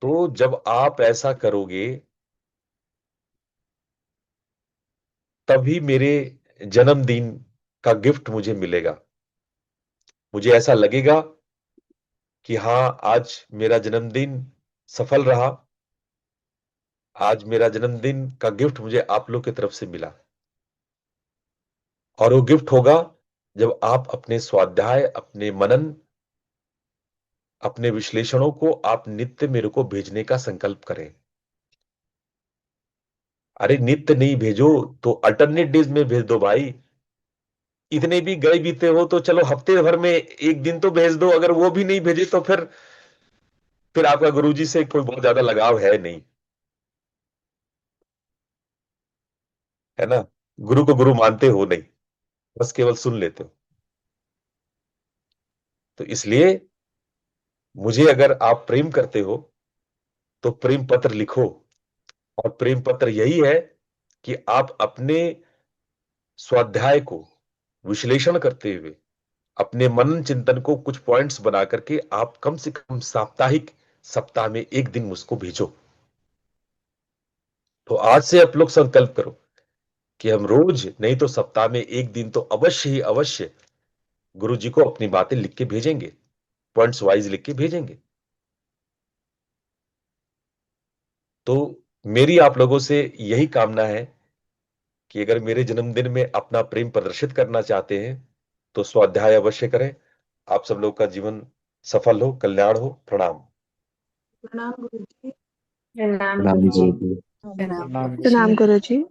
तो जब आप ऐसा करोगे तभी मेरे जन्मदिन का गिफ्ट मुझे मिलेगा। मुझे ऐसा लगेगा कि हाँ, आज मेरा जन्मदिन सफल रहा, आज मेरा जन्मदिन का गिफ्ट मुझे आप लोग की तरफ से मिला। और वो गिफ्ट होगा जब आप अपने स्वाध्याय, अपने मनन, अपने विश्लेषणों को आप नित्य मेरे को भेजने का संकल्प करें। अरे नित्य नहीं भेजो तो अल्टरनेट डेज में भेज दो भाई। इतने भी गए बीते हो तो चलो हफ्ते भर में एक दिन तो भेज दो। अगर वो भी नहीं भेजे तो फिर आपका गुरुजी से कोई बहुत ज्यादा लगाव है नहीं, है ना। गुरु को गुरु मानते हो नहीं, बस केवल सुन लेते हो। तो इसलिए मुझे अगर आप प्रेम करते हो तो प्रेम पत्र लिखो। और प्रेम पत्र यही है कि आप अपने स्वाध्याय को विश्लेषण करते हुए अपने मनन चिंतन को कुछ पॉइंट्स बना करके आप कम से कम साप्ताहिक, सप्ताह में एक दिन मुझको भेजो। तो आज से आप लोग संकल्प करो कि हम रोज नहीं तो सप्ताह में एक दिन तो अवश्य ही अवश्य गुरु जी को अपनी बातें लिख के भेजेंगे, पॉइंट्स वाइज लिख के भेजेंगे। तो मेरी आप लोगों से यही कामना है कि अगर मेरे जन्मदिन में अपना प्रेम प्रदर्शित करना चाहते हैं तो स्वाध्याय अवश्य करें। आप सब लोग का जीवन सफल हो, कल्याण हो। प्रणाम। प्रणाम गुरु जी। प्रणाम प्रणाम गुरु जी। गुरु जी। प्रणाम। प्रणाम गुरु जी।